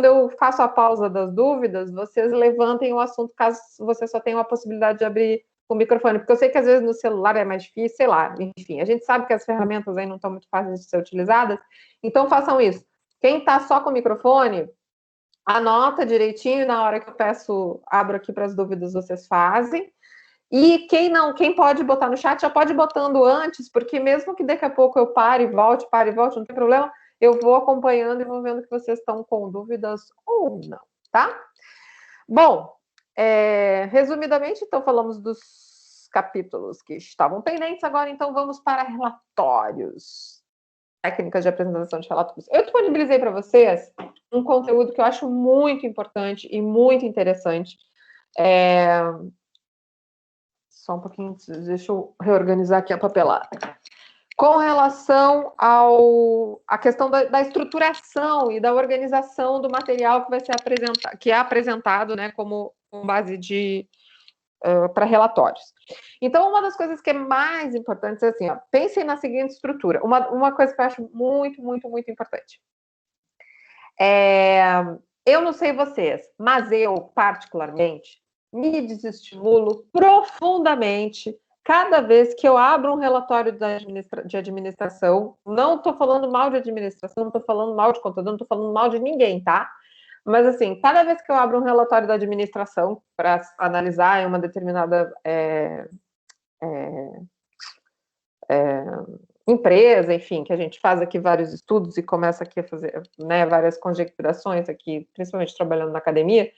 eu faço a pausa das dúvidas, vocês levantem o assunto caso você só tenha a possibilidade de abrir o microfone, porque eu sei que às vezes no celular é mais difícil, sei lá, enfim, a gente sabe que as ferramentas aí não estão muito fáceis de ser utilizadas, então façam isso. Quem está só com o microfone, anota direitinho, na hora que eu abro aqui para as dúvidas, vocês fazem. E quem pode botar no chat, já pode ir botando antes, porque mesmo que daqui a pouco eu pare e volte, não tem problema, eu vou acompanhando e vou vendo que vocês estão com dúvidas ou não, tá? Bom, resumidamente, então, falamos dos capítulos que estavam pendentes, agora então vamos para relatórios. Técnicas de apresentação de relatórios. Eu disponibilizei para vocês um conteúdo que eu acho muito importante e muito interessante. Só um pouquinho, deixa eu reorganizar aqui a papelada. Com relação à questão da estruturação e da organização do material que vai ser apresentado, que é apresentado, né, como base para relatórios. Então, uma das coisas que é mais importante é assim, ó, pensem na seguinte estrutura. Uma coisa que eu acho muito, muito, muito importante. Eu não sei vocês, mas eu, particularmente, me desestimulo profundamente cada vez que eu abro um relatório de administração. Não estou falando mal de administração, não estou falando mal de contador, não estou falando mal de ninguém, tá? Mas, assim, cada vez que eu abro um relatório da administração para analisar uma determinada empresa, enfim, que a gente faz aqui vários estudos e começa aqui a fazer, né, várias conjecturações aqui, principalmente trabalhando na academia,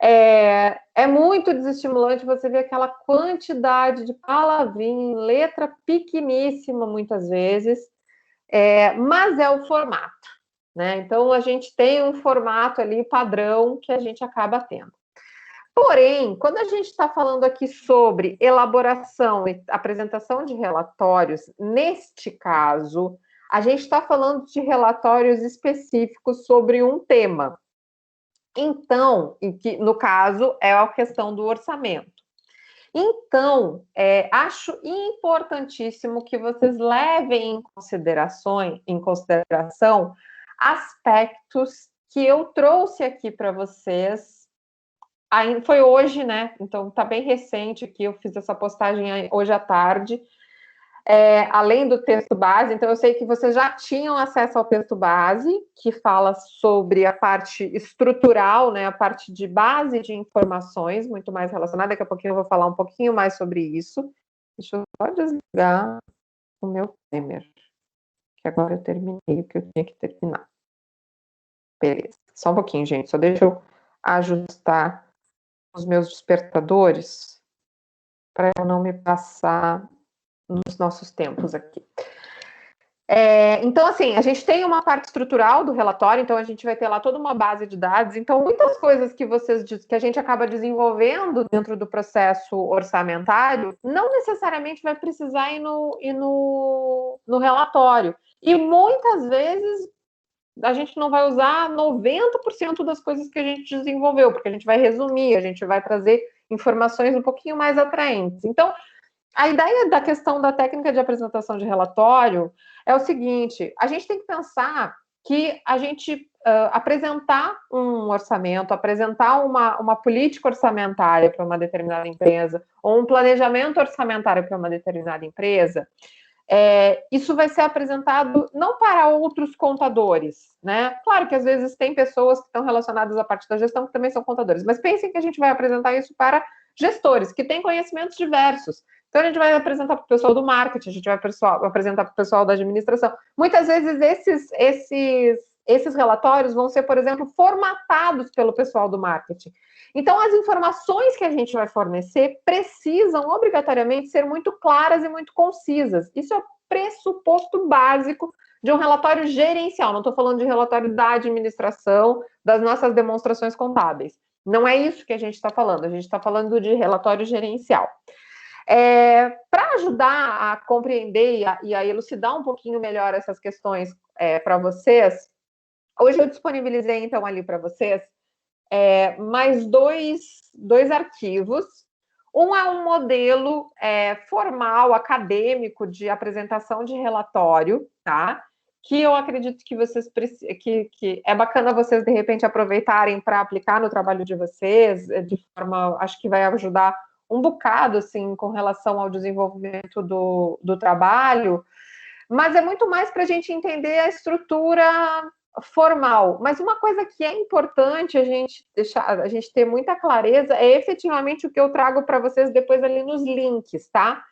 é muito desestimulante você ver aquela quantidade de palavrinha, letra pequeníssima, muitas vezes, mas é o formato, né? Então, a gente tem um formato ali padrão que a gente acaba tendo. Porém, quando a gente está falando aqui sobre elaboração e apresentação de relatórios, neste caso, a gente está falando de relatórios específicos sobre um tema. Então, que no caso é a questão do orçamento. Então, acho importantíssimo que vocês levem em consideração aspectos que eu trouxe aqui para vocês. Foi hoje, né? Então, tá bem recente aqui, eu fiz essa postagem hoje à tarde. Além do texto base, então eu sei que vocês já tinham acesso ao texto base, que fala sobre a parte estrutural, né, a parte de base de informações, muito mais relacionada. Daqui a pouquinho eu vou falar um pouquinho mais sobre isso. Deixa eu só desligar o meu timer, que agora eu terminei o que eu tinha que terminar. Beleza, só um pouquinho, gente, só deixa eu ajustar os meus despertadores para eu não me passar nos nossos tempos aqui. Então, assim, a gente tem uma parte estrutural do relatório, então a gente vai ter lá toda uma base de dados, então muitas coisas que a gente acaba desenvolvendo dentro do processo orçamentário, não necessariamente vai precisar ir no relatório. E muitas vezes a gente não vai usar 90% das coisas que a gente desenvolveu, porque a gente vai resumir, a gente vai trazer informações um pouquinho mais atraentes. Então, a ideia da questão da técnica de apresentação de relatório é o seguinte: a gente tem que pensar que a gente apresentar um orçamento, apresentar uma política orçamentária para uma determinada empresa, ou um planejamento orçamentário para uma determinada empresa, isso vai ser apresentado não para outros contadores, né? Claro que às vezes tem pessoas que estão relacionadas à parte da gestão que também são contadores, mas pensem que a gente vai apresentar isso para gestores que têm conhecimentos diversos. Então, a gente vai apresentar para o pessoal do marketing, a gente vai apresentar para o pessoal da administração. Muitas vezes, esses relatórios vão ser, por exemplo, formatados pelo pessoal do marketing. Então, as informações que a gente vai fornecer precisam, obrigatoriamente, ser muito claras e muito concisas. Isso é o pressuposto básico de um relatório gerencial. Não estou falando de relatório da administração, das nossas demonstrações contábeis. Não é isso que a gente está falando. A gente está falando de relatório gerencial. Para ajudar a compreender e a elucidar um pouquinho melhor essas questões para vocês, hoje eu disponibilizei, então, ali para vocês mais dois arquivos. Um é um modelo formal, acadêmico, de apresentação de relatório, tá? Que eu acredito que vocês que é bacana vocês, de repente, aproveitarem para aplicar no trabalho de vocês, de forma, acho que vai ajudar um bocado, assim, com relação ao desenvolvimento do trabalho, mas é muito mais para a gente entender a estrutura formal. Mas uma coisa que é importante a gente ter muita clareza é efetivamente o que eu trago para vocês depois ali nos links, tá?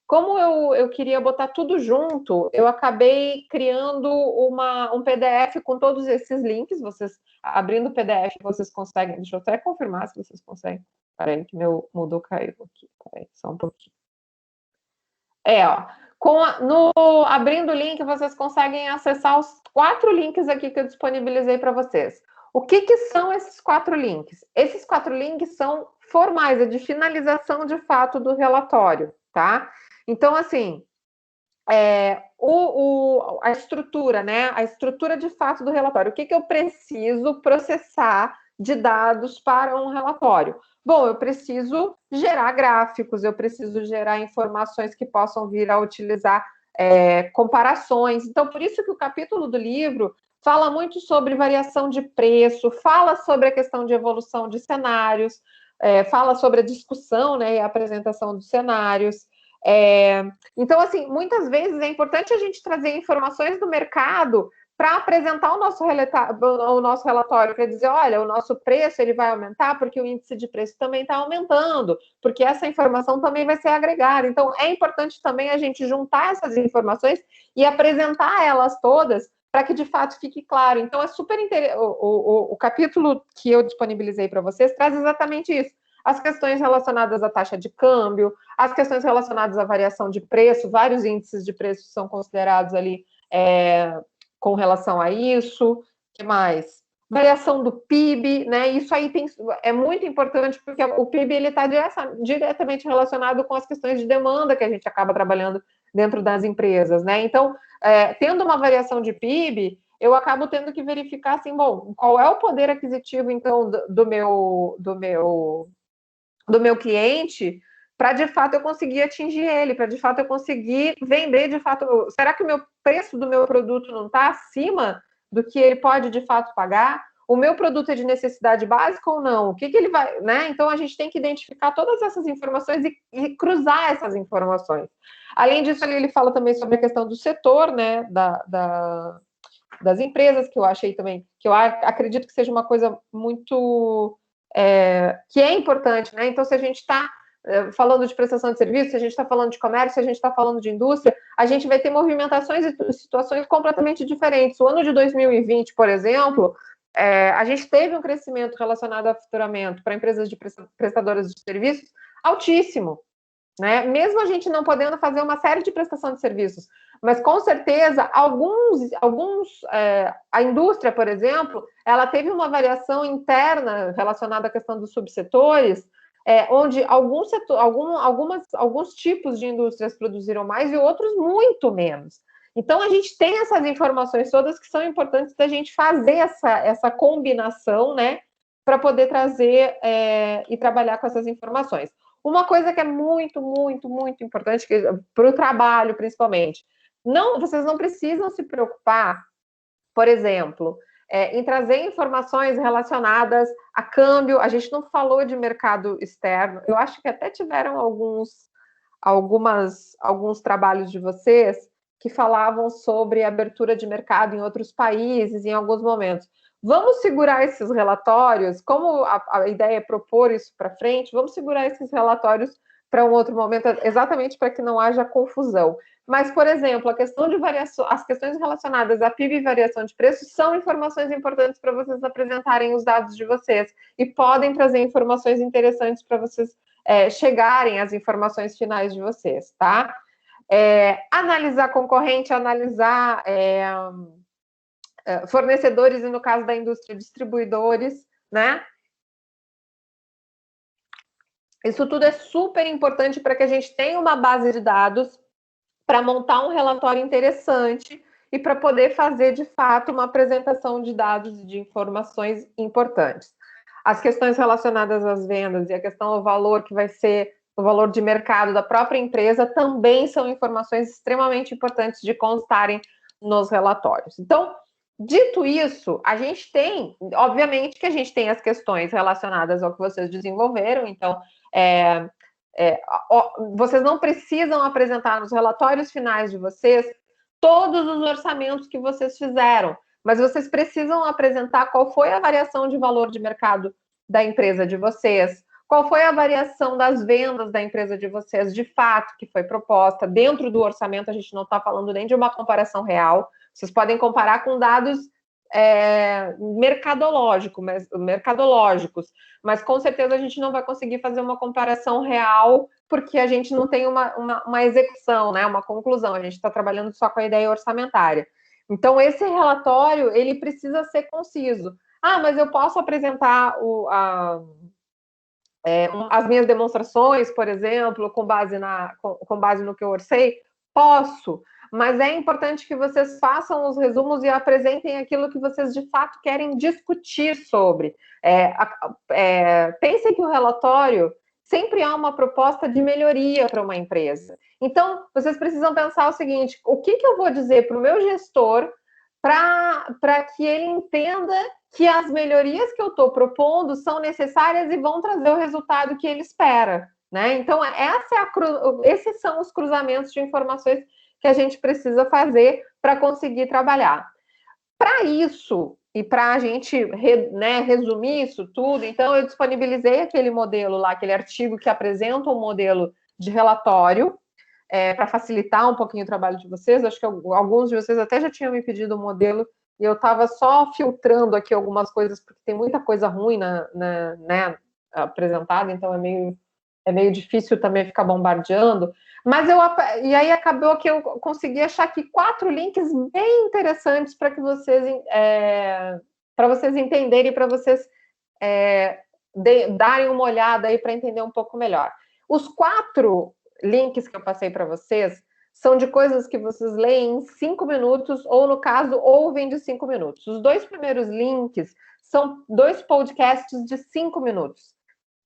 Como eu queria botar tudo junto, eu acabei criando um PDF com todos esses links. Vocês, abrindo o PDF, vocês conseguem. Deixa eu até confirmar se vocês conseguem. Peraí, que meu Moodle caiu aqui. Peraí, só um pouquinho. Abrindo o link, vocês conseguem acessar os 4 links aqui que eu disponibilizei para vocês. O que são esses 4 links? Esses 4 links são formais, é de finalização de fato do relatório, tá? Então, assim, a estrutura, né? A estrutura de fato do relatório. O que eu preciso processar de dados para um relatório? Bom, eu preciso gerar gráficos, eu preciso gerar informações que possam vir a utilizar comparações. Então, por isso que o capítulo do livro fala muito sobre variação de preço, fala sobre a questão de evolução de cenários, fala sobre a discussão, né, e a apresentação dos cenários. Então, assim, muitas vezes é importante a gente trazer informações do mercado para apresentar o nosso relatório, para dizer, olha, o nosso preço ele vai aumentar porque o índice de preço também está aumentando, porque essa informação também vai ser agregada. Então, é importante também a gente juntar essas informações e apresentar elas todas para que, de fato, fique claro. Então, é super interessante. O capítulo que eu disponibilizei para vocês traz exatamente isso. As questões relacionadas à taxa de câmbio, as questões relacionadas à variação de preço, vários índices de preço são considerados ali com relação a isso. O que mais? Variação do PIB, né? Isso aí é muito importante, porque o PIB ele está diretamente relacionado com as questões de demanda que a gente acaba trabalhando dentro das empresas, né? Então, tendo uma variação de PIB, eu acabo tendo que verificar assim, bom, qual é o poder aquisitivo, então, do meu cliente, para de fato eu conseguir atingir ele, para de fato eu conseguir vender de fato. Será que o meu preço do meu produto não está acima do que ele pode de fato pagar? O meu produto é de necessidade básica ou não? O que ele vai, né? Então a gente tem que identificar todas essas informações e cruzar essas informações. Além disso, ali ele fala também sobre a questão do setor, né? Das empresas, que eu achei também, que eu acredito que seja uma coisa muito que é importante, né? Então, se a gente está falando de prestação de serviço, se a gente está falando de comércio, se a gente está falando de indústria, a gente vai ter movimentações e situações completamente diferentes. O ano de 2020, por exemplo, a gente teve um crescimento relacionado a faturamento para empresas de prestadoras de serviços altíssimo, né? Mesmo a gente não podendo fazer uma série de prestação de serviços, mas com certeza a indústria, por exemplo, ela teve uma variação interna relacionada à questão dos subsetores, onde alguns tipos de indústrias produziram mais e outros muito menos. Então, a gente tem essas informações todas que são importantes da gente fazer essa combinação, né, para poder trazer e trabalhar com essas informações. Uma coisa que é muito, muito, muito importante para o trabalho, principalmente, vocês não precisam se preocupar, por exemplo, em trazer informações relacionadas a câmbio. A gente não falou de mercado externo. Eu acho que até tiveram alguns trabalhos de vocês que falavam sobre abertura de mercado em outros países, em alguns momentos. Vamos segurar esses relatórios, como a ideia é propor isso para frente, vamos segurar esses relatórios para um outro momento, exatamente para que não haja confusão. Mas, por exemplo, a questão de variação, as questões relacionadas a PIB e variação de preços são informações importantes para vocês apresentarem os dados de vocês e podem trazer informações interessantes para vocês chegarem às informações finais de vocês, tá? Analisar concorrente, analisar fornecedores e, no caso da indústria, distribuidores, né? Isso tudo é super importante para que a gente tenha uma base de dados para montar um relatório interessante e para poder fazer, de fato, uma apresentação de dados e de informações importantes. As questões relacionadas às vendas e a questão do valor que vai ser o valor de mercado da própria empresa também são informações extremamente importantes de constarem nos relatórios. Então, dito isso, a gente tem, obviamente que a gente tem as questões relacionadas ao que vocês desenvolveram, então, vocês não precisam apresentar nos relatórios finais de vocês todos os orçamentos que vocês fizeram, mas vocês precisam apresentar qual foi a variação de valor de mercado da empresa de vocês, qual foi a variação das vendas da empresa de vocês, de fato, que foi proposta dentro do orçamento. A gente não está falando nem de uma comparação real, vocês podem comparar com dados mercadológicos, mas com certeza a gente não vai conseguir fazer uma comparação real, porque a gente não tem uma execução, né, uma conclusão, a gente está trabalhando só com a ideia orçamentária. Então, esse relatório, ele precisa ser conciso. Mas eu posso apresentar as minhas demonstrações, por exemplo, com base no que eu orcei? Posso, mas é importante que vocês façam os resumos e apresentem aquilo que vocês de fato querem discutir sobre. Pensem que o relatório sempre há uma proposta de melhoria para uma empresa. Então, vocês precisam pensar o seguinte: o que eu vou dizer para o meu gestor para que ele entenda que as melhorias que eu estou propondo são necessárias e vão trazer o resultado que ele espera, né? Então, esses são os cruzamentos de informações que a gente precisa fazer para conseguir trabalhar. Para isso, e para a gente resumir isso tudo, então eu disponibilizei aquele modelo lá, aquele artigo que apresenta um modelo de relatório, para facilitar um pouquinho o trabalho de vocês. Acho que alguns de vocês até já tinham me pedido um modelo, e eu estava só filtrando aqui algumas coisas, porque tem muita coisa ruim apresentada, então é meio difícil também ficar bombardeando. E aí acabou que eu consegui achar aqui 4 links bem interessantes para que vocês entenderem, para vocês darem uma olhada aí para entender um pouco melhor. Os 4 links que eu passei para vocês são de coisas que vocês leem em 5 minutos, ou no caso, ouvem de 5 minutos. Os 2 primeiros links são 2 podcasts de 5 minutos,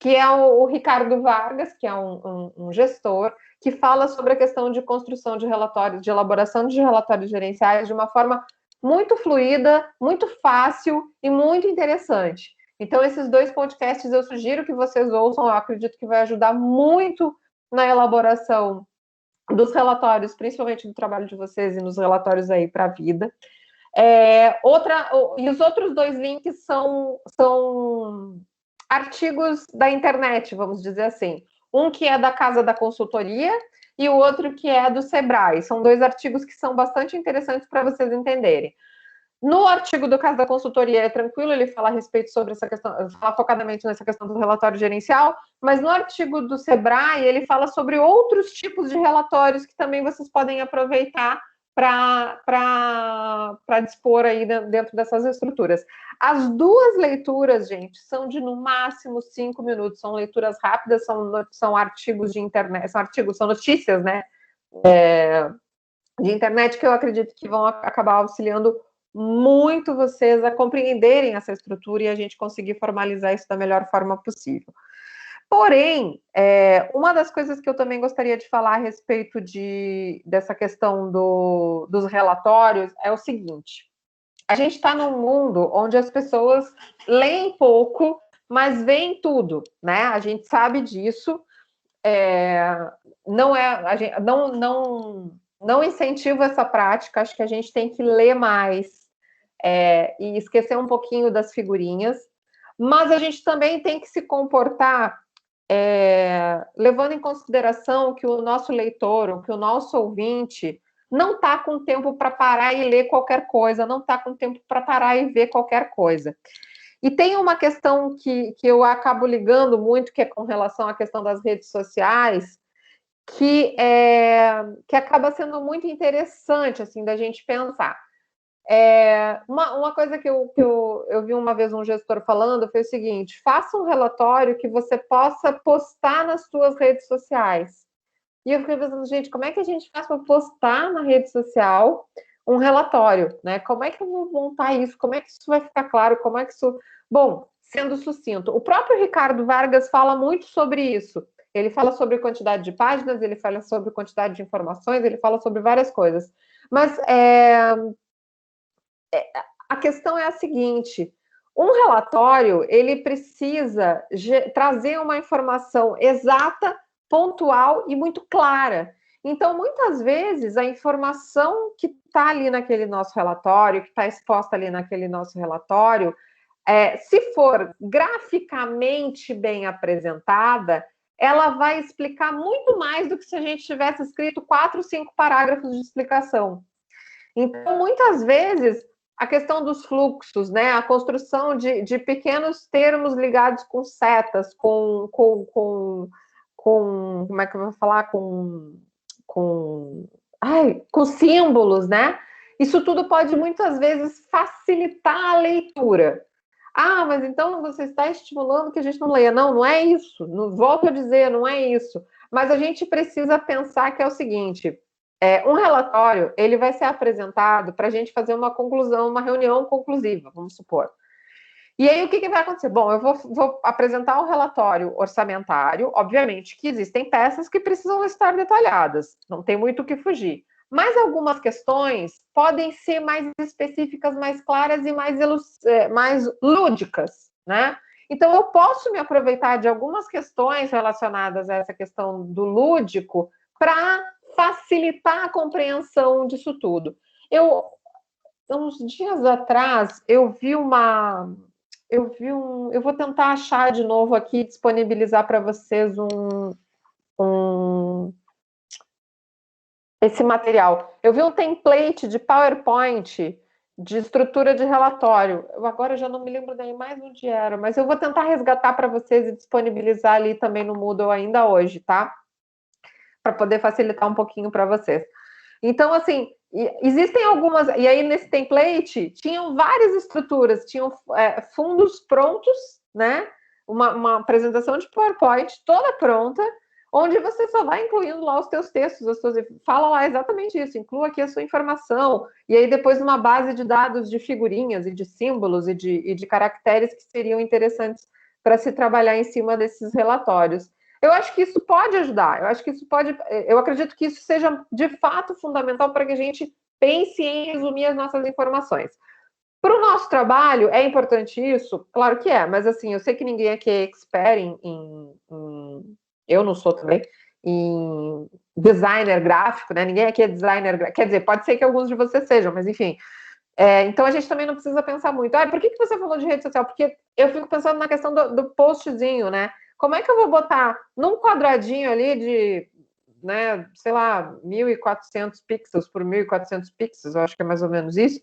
que é o Ricardo Vargas, que é um gestor, que fala sobre a questão de construção de relatórios, de elaboração de relatórios gerenciais de uma forma muito fluida, muito fácil e muito interessante. Então, esses 2 podcasts eu sugiro que vocês ouçam, eu acredito que vai ajudar muito na elaboração dos relatórios, principalmente do trabalho de vocês e nos relatórios aí para a vida. E os outros 2 links são artigos da internet, vamos dizer assim. Um que é da Casa da Consultoria e o outro que é do Sebrae. São 2 artigos que são bastante interessantes para vocês entenderem. No artigo do Casa da Consultoria é tranquilo, ele fala a respeito sobre essa questão, fala focadamente nessa questão do relatório gerencial, mas no artigo do Sebrae ele fala sobre outros tipos de relatórios que também vocês podem aproveitar para dispor aí dentro dessas estruturas. As 2 leituras, gente, são de no máximo 5 minutos, são leituras rápidas, são artigos de internet, são notícias, né, de internet, que eu acredito que vão acabar auxiliando muito vocês a compreenderem essa estrutura e a gente conseguir formalizar isso da melhor forma possível. Porém, uma das coisas que eu também gostaria de falar a respeito dessa questão dos relatórios é o seguinte: a gente está num mundo onde as pessoas leem pouco, mas veem tudo, né? A gente sabe disso. Não incentivo essa prática. Acho que a gente tem que ler mais e esquecer um pouquinho das figurinhas, mas a gente também tem que se comportar levando em consideração que o nosso leitor, que o nosso ouvinte não está com tempo para parar e ler qualquer coisa, não está com tempo para parar e ver qualquer coisa. E tem uma questão que eu acabo ligando muito, que é com relação à questão das redes sociais, que acaba sendo muito interessante, assim, da gente pensar. Uma coisa que eu vi uma vez um gestor falando foi o seguinte: faça um relatório que você possa postar nas suas redes sociais. E eu fiquei pensando, gente, como é que a gente faz para postar na rede social um relatório, né? Como é que eu vou montar isso? Como é que isso vai ficar claro? Como é que isso... Bom, sendo sucinto, o próprio Ricardo Vargas fala muito sobre isso. Ele fala sobre quantidade de páginas, ele fala sobre quantidade de informações, ele fala sobre várias coisas. Mas a questão é a seguinte: um relatório, ele precisa trazer uma informação exata, pontual e muito clara. Então, muitas vezes, a informação que está ali naquele nosso relatório, que está exposta ali naquele nosso relatório, se for graficamente bem apresentada, ela vai explicar muito mais do que se a gente tivesse escrito 4, 5 parágrafos de explicação. Então, muitas vezes, a questão dos fluxos, né, a construção de pequenos termos ligados com setas, como é que eu vou falar? Com símbolos, né? Isso tudo pode muitas vezes facilitar a leitura. Ah, mas então você está estimulando que a gente não leia. Não, não é isso. Não, volto a dizer, não é isso. Mas a gente precisa pensar que é o seguinte: um relatório, ele vai ser apresentado para a gente fazer uma conclusão, uma reunião conclusiva, vamos supor. E aí, o que vai acontecer? Bom, eu vou apresentar um relatório orçamentário, obviamente que existem peças que precisam estar detalhadas, não tem muito o que fugir. Mas algumas questões podem ser mais específicas, mais claras e mais lúdicas, né? Então, eu posso me aproveitar de algumas questões relacionadas a essa questão do lúdico para facilitar a compreensão disso tudo. Uns dias atrás, eu vou tentar achar de novo aqui, disponibilizar para vocês esse material. Eu vi um template de PowerPoint de estrutura de relatório. Agora já não me lembro nem mais onde era, mas eu vou tentar resgatar para vocês e disponibilizar ali também no Moodle ainda hoje, tá? Para poder facilitar um pouquinho para vocês. Então, assim, existem algumas... E aí, nesse template, tinham várias estruturas. Tinham fundos prontos, né? Uma apresentação de PowerPoint toda pronta, onde você só vai incluindo lá os teus textos, fala lá exatamente isso, inclua aqui a sua informação, e aí depois uma base de dados de figurinhas e de símbolos e de caracteres que seriam interessantes para se trabalhar em cima desses relatórios. Eu acho que isso pode ajudar, eu acredito que isso seja de fato fundamental para que a gente pense em resumir as nossas informações. Para o nosso trabalho, é importante isso? Claro que é, mas assim, eu sei que ninguém aqui é expert eu não sou também, em designer gráfico, né? Ninguém aqui é designer gráfico, quer dizer, pode ser que alguns de vocês sejam, mas enfim. Então a gente também não precisa pensar muito. Por que você falou de rede social? Porque eu fico pensando na questão do postzinho, né? Como é que eu vou botar num quadradinho ali de, né, sei lá, 1.400 pixels por 1.400 pixels, eu acho que é mais ou menos isso.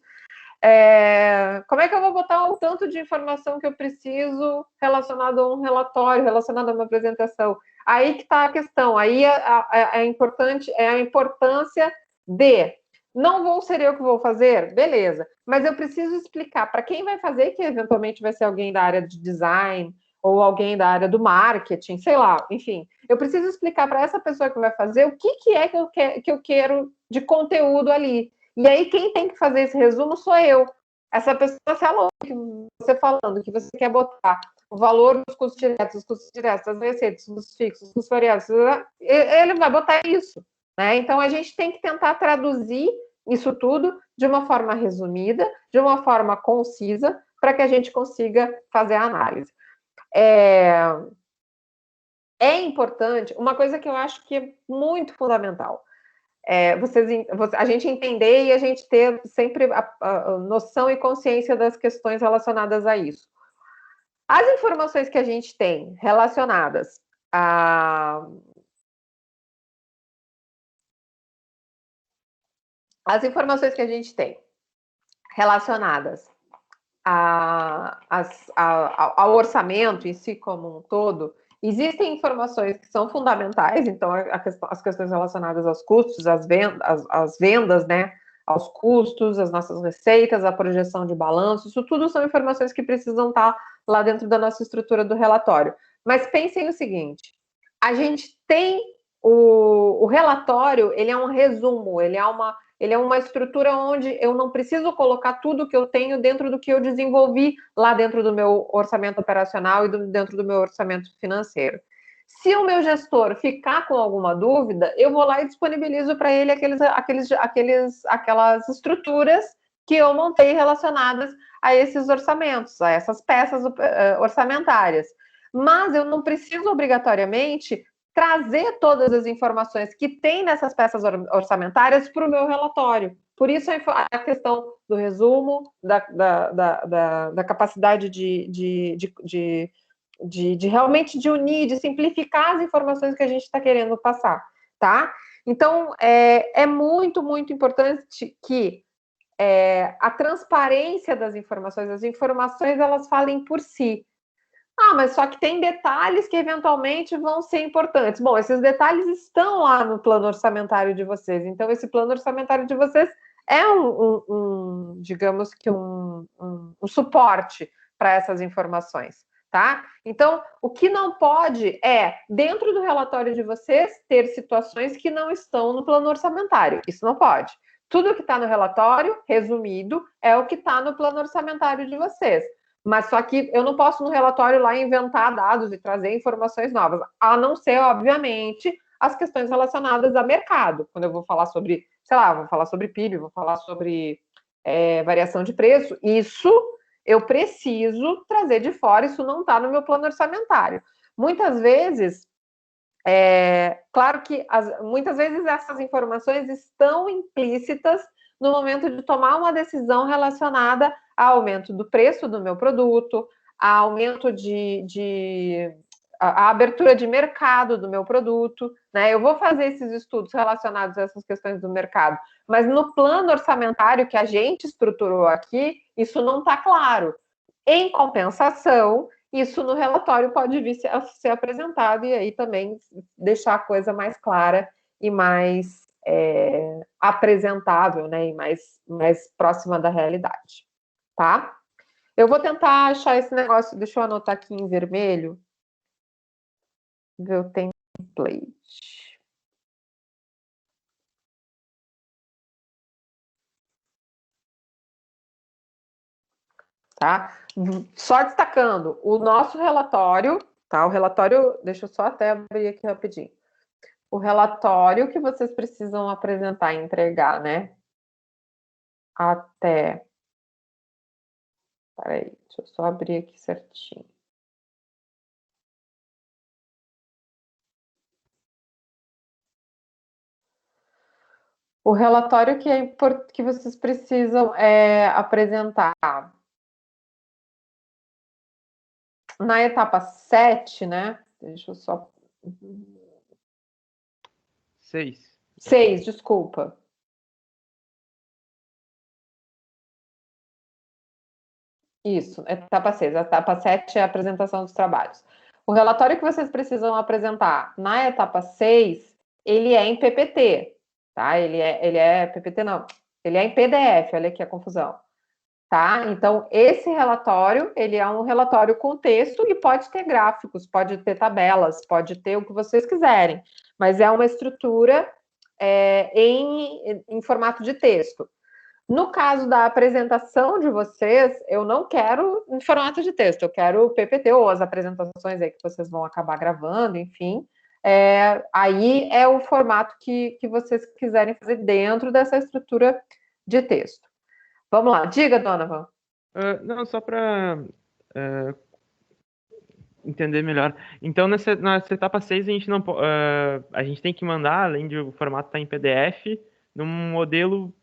Como é que eu vou botar o tanto de informação que eu preciso relacionado a um relatório, relacionado a uma apresentação? Aí que está a questão, aí é importante, a importância de... Não vou ser eu que vou fazer? Beleza. Mas eu preciso explicar para quem vai fazer, que eventualmente vai ser alguém da área de design, ou alguém da área do marketing, sei lá, enfim. Eu preciso explicar para essa pessoa que vai fazer o que é que eu quero de conteúdo ali. E aí, quem tem que fazer esse resumo sou eu. Essa pessoa se alô, que você falando, que você quer botar o valor dos custos diretos, das receitas, dos fixos, dos variáveis, ele vai botar isso, né? Então, a gente tem que tentar traduzir isso tudo de uma forma resumida, de uma forma concisa, para que a gente consiga fazer a análise. É importante, uma coisa que eu acho que é muito fundamental, a gente entender e a gente ter sempre a noção e consciência das questões relacionadas a isso. As informações que a gente tem relacionadas ao orçamento em si como um todo, existem informações que são fundamentais, então as questões relacionadas aos custos, às vendas, né, aos custos, as nossas receitas, a projeção de balanço, isso tudo são informações que precisam estar lá dentro da nossa estrutura do relatório. Mas pensem o seguinte, a gente tem o relatório, ele é um resumo, ele é uma estrutura onde eu não preciso colocar tudo que eu tenho dentro do que eu desenvolvi lá dentro do meu orçamento operacional e dentro do meu orçamento financeiro. Se o meu gestor ficar com alguma dúvida, eu vou lá e disponibilizo para ele aquelas estruturas que eu montei relacionadas a esses orçamentos, a essas peças orçamentárias. Mas eu não preciso obrigatoriamente trazer todas as informações que tem nessas peças orçamentárias para o meu relatório. Por isso a questão do resumo, da capacidade de realmente de unir, de simplificar as informações que a gente está querendo passar, tá? Então, é muito, muito importante que a transparência das informações, as informações, elas falem por si. Ah, mas só que tem detalhes que eventualmente vão ser importantes. Bom, esses detalhes estão lá no plano orçamentário de vocês. Então, esse plano orçamentário de vocês é digamos que um suporte para essas informações, tá? Então, o que não pode é, dentro do relatório de vocês, ter situações que não estão no plano orçamentário. Isso não pode. Tudo que está no relatório, resumido, é o que está no plano orçamentário de vocês. Mas só que eu não posso no relatório lá inventar dados e trazer informações novas, a não ser, obviamente, as questões relacionadas a mercado. Quando eu vou falar sobre, sei lá, vou falar sobre PIB, vou falar sobre variação de preço, isso eu preciso trazer de fora, isso não está no meu plano orçamentário. Muitas vezes, claro que muitas vezes essas informações estão implícitas no momento de tomar uma decisão relacionada ao aumento do preço do meu produto, a aumento a abertura de mercado do meu produto, né? Eu vou fazer esses estudos relacionados a essas questões do mercado, mas no plano orçamentário que a gente estruturou aqui, isso não está claro. Em compensação, isso no relatório pode vir a ser apresentado e aí também deixar a coisa mais clara e mais apresentável, né, e mais próxima da realidade, tá? Eu vou tentar achar esse negócio, deixa eu anotar aqui em vermelho, ver o template. Tá? Só destacando, o nosso relatório, tá? O relatório, deixa eu só até abrir aqui rapidinho. O relatório que vocês precisam apresentar e entregar, né? Até. Peraí, deixa eu só abrir aqui certinho. O relatório que vocês precisam apresentar na etapa 7, né? Deixa eu só. 6. 6, desculpa. Isso, etapa 6. A etapa 7 é a apresentação dos trabalhos. O relatório que vocês precisam apresentar na etapa 6, ele é em PPT, tá? Ele é PPT não, ele é em PDF, olha aqui a confusão, tá? Então, esse relatório, ele é um relatório com texto e pode ter gráficos, pode ter tabelas, pode ter o que vocês quiserem, mas é uma estrutura em formato de texto. No caso da apresentação de vocês, eu não quero em formato de texto, eu quero o PPT ou as apresentações aí que vocês vão acabar gravando, enfim. Aí é o formato que vocês quiserem fazer dentro dessa estrutura de texto. Vamos lá, diga, Donovan. Não, só para entender melhor. Então, nessa etapa 6, a gente não a gente tem que mandar, além de o formato estar em PDF, num modelo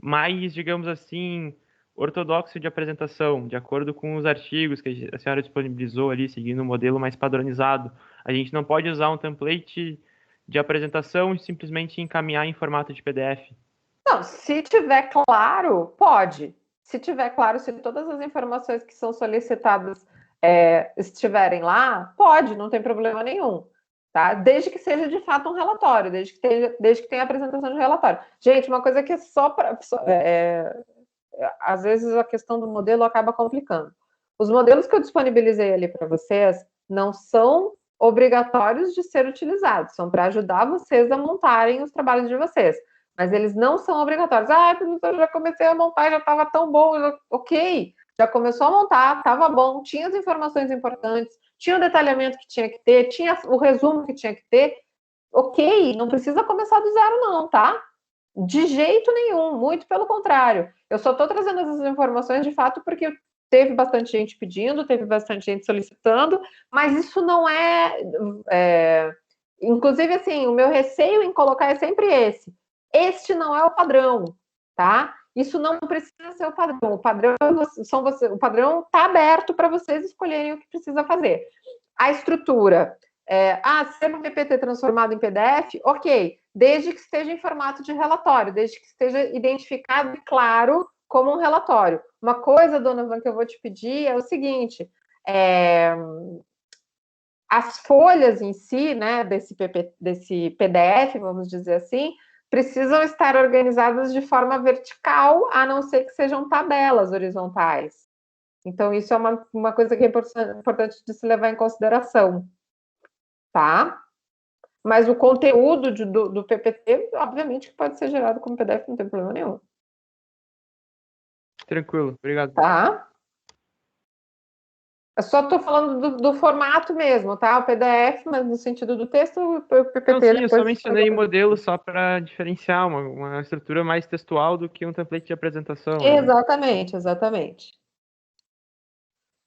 mais, digamos assim, ortodoxo de apresentação, de acordo com os artigos que a senhora disponibilizou ali, seguindo um modelo mais padronizado. A gente não pode usar um template de apresentação e simplesmente encaminhar em formato de PDF. Não, se tiver claro, pode. Se tiver claro, se todas as informações que são solicitadas estiverem lá, pode, não tem problema nenhum. tá? Desde que seja de fato um relatório, desde que tenha apresentação de relatório. Gente, uma coisa que é só para. Às vezes a questão do modelo acaba complicando. Os modelos que eu disponibilizei ali para vocês não são obrigatórios de ser utilizados, são para ajudar vocês a montarem os trabalhos de vocês. Mas eles não são obrigatórios. Ah, professor, eu já comecei a montar, já estava tão bom. Ok, já começou a montar, estava bom, tinha as informações importantes, tinha o detalhamento que tinha que ter, tinha o resumo que tinha que ter. Ok, não precisa começar do zero, não, tá? De jeito nenhum, muito pelo contrário. Eu só estou trazendo essas informações de fato porque teve bastante gente pedindo, teve bastante gente solicitando, mas isso não inclusive, assim, o meu receio em colocar é sempre esse. Este não é o padrão, tá? Isso não precisa ser o padrão. O padrão está aberto para vocês escolherem o que precisa fazer. A estrutura. Ser um PPT transformado em PDF, ok, desde que esteja em formato de relatório, desde que esteja identificado e claro como um relatório. Uma coisa, dona Van, que eu vou te pedir é o seguinte: as folhas em si, né, desse PDF, vamos dizer assim, precisam estar organizadas de forma vertical, a não ser que sejam tabelas horizontais. Então, isso é uma coisa que é importante de se levar em consideração, tá? Mas o conteúdo do PPT, obviamente, que pode ser gerado como PDF, não tem problema nenhum. Tranquilo, obrigado. Tá? Eu só estou falando do formato mesmo, tá? O PDF, mas no sentido do texto, o PPT Não, sim, eu só depois... mencionei modelo só para diferenciar uma estrutura mais textual do que um template de apresentação, né? Exatamente, exatamente.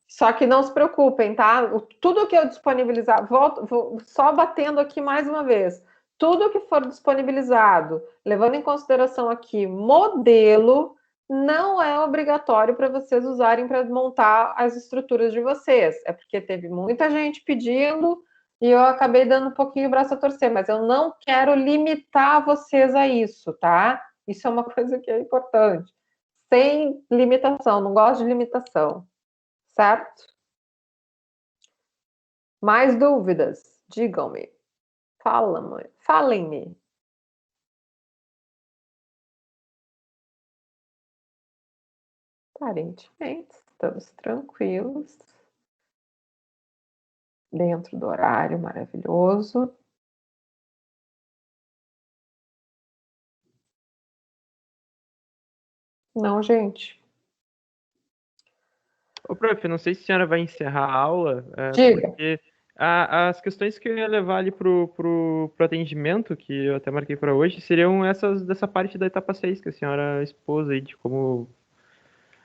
Só que não se preocupem, tá? Tudo que eu disponibilizar, vou só batendo aqui mais uma vez. Tudo que for disponibilizado, levando em consideração aqui modelo, não é obrigatório para vocês usarem para montar as estruturas de vocês. É porque teve muita gente pedindo e eu acabei dando um pouquinho o braço a torcer, mas eu não quero limitar vocês a isso, tá? Isso é uma coisa que é importante. Sem limitação, não gosto de limitação. Certo? Mais dúvidas? Digam-me. Falem-me. Aparentemente, estamos tranquilos. Dentro do horário maravilhoso. Não, gente. Ô, prof, não sei se a senhora vai encerrar a aula, Diga. porque as questões que eu ia levar ali pro atendimento, que eu até marquei para hoje, seriam essas dessa parte da etapa 6 que a senhora expôs aí, de como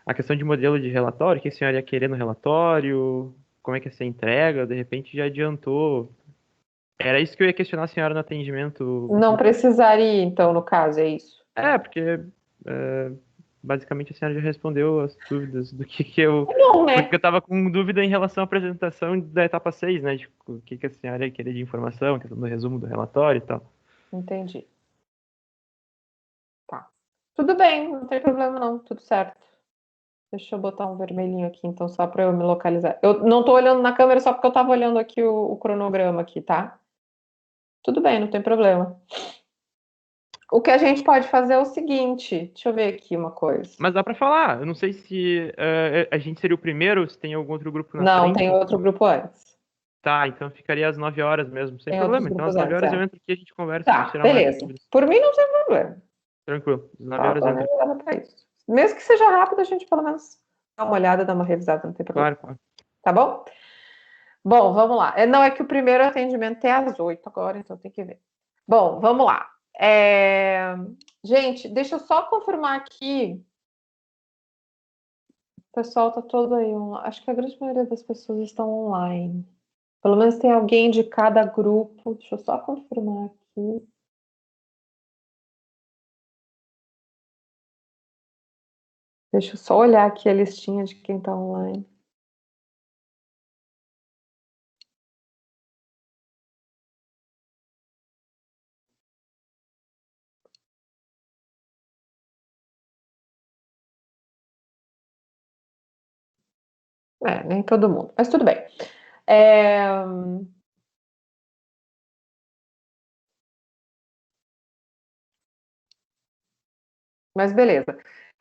a questão de modelo de relatório, o que a senhora ia querer no relatório, como é que ia ser a entrega, de repente já adiantou. Era isso que eu ia questionar a senhora no atendimento. Não precisaria, então, no caso, é isso? Porque é, basicamente a senhora já respondeu as dúvidas do que eu. Não, né? Porque eu estava com dúvida em relação à apresentação da etapa 6, né? De o que a senhora ia querer de informação, questão do resumo do relatório e tal. Entendi. Tá. Tudo bem, não tem problema não, tudo certo. Deixa eu botar um vermelhinho aqui, então, só para eu me localizar. Eu não estou olhando na câmera só porque eu estava olhando aqui o cronograma aqui, tá? Tudo bem, não tem problema. O que a gente pode fazer é o seguinte, deixa eu ver aqui uma coisa. Mas dá para falar. Eu não sei se a gente seria o primeiro, se tem algum outro grupo na Não, tem frente. outro grupo antes. Tá, então ficaria às 9 horas mesmo, sem Tem outros problema. Então às grupos 9 antes, horas eu é. entro aqui e a gente conversa, vamos Tá, tirar mais beleza. dúvidas. Por mim não tem problema. Tranquilo, às 9 Tá horas eu entro. planejada para isso. Mesmo que seja rápido, a gente pelo menos dá uma olhada, dá uma revisada, não tem problema. Claro, claro. Tá bom? Bom, vamos lá. Não, é que o primeiro atendimento é às 8 agora, então tem que ver. Bom, vamos lá. Gente, deixa eu só confirmar aqui. O pessoal tá todo aí. Acho que a grande maioria das pessoas estão online. Pelo menos tem alguém de cada grupo. Deixa eu só confirmar aqui. Deixa eu só olhar aqui a listinha de quem está online. Nem todo mundo, mas tudo bem. Mas beleza.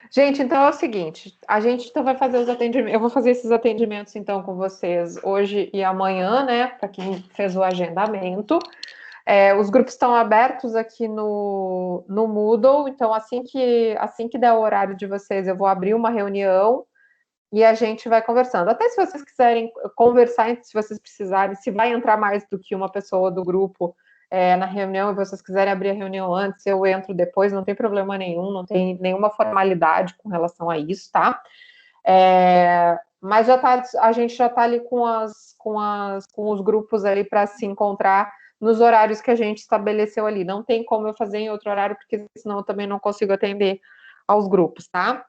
Gente, então é o seguinte, a gente então vai fazer os atendimentos, eu vou fazer esses atendimentos então com vocês hoje e amanhã, né, para quem fez o agendamento. Os grupos estão abertos aqui no Moodle, então assim que der o horário de vocês, eu vou abrir uma reunião e a gente vai conversando. Até se vocês quiserem conversar, se vocês precisarem, se vai entrar mais do que uma pessoa do grupo na reunião e vocês quiserem abrir a reunião antes, eu entro depois, não tem problema nenhum, não tem nenhuma formalidade com relação a isso, tá? Mas a gente já está ali com os grupos ali para se encontrar nos horários que a gente estabeleceu ali. Não tem como eu fazer em outro horário, porque senão eu também não consigo atender aos grupos, tá?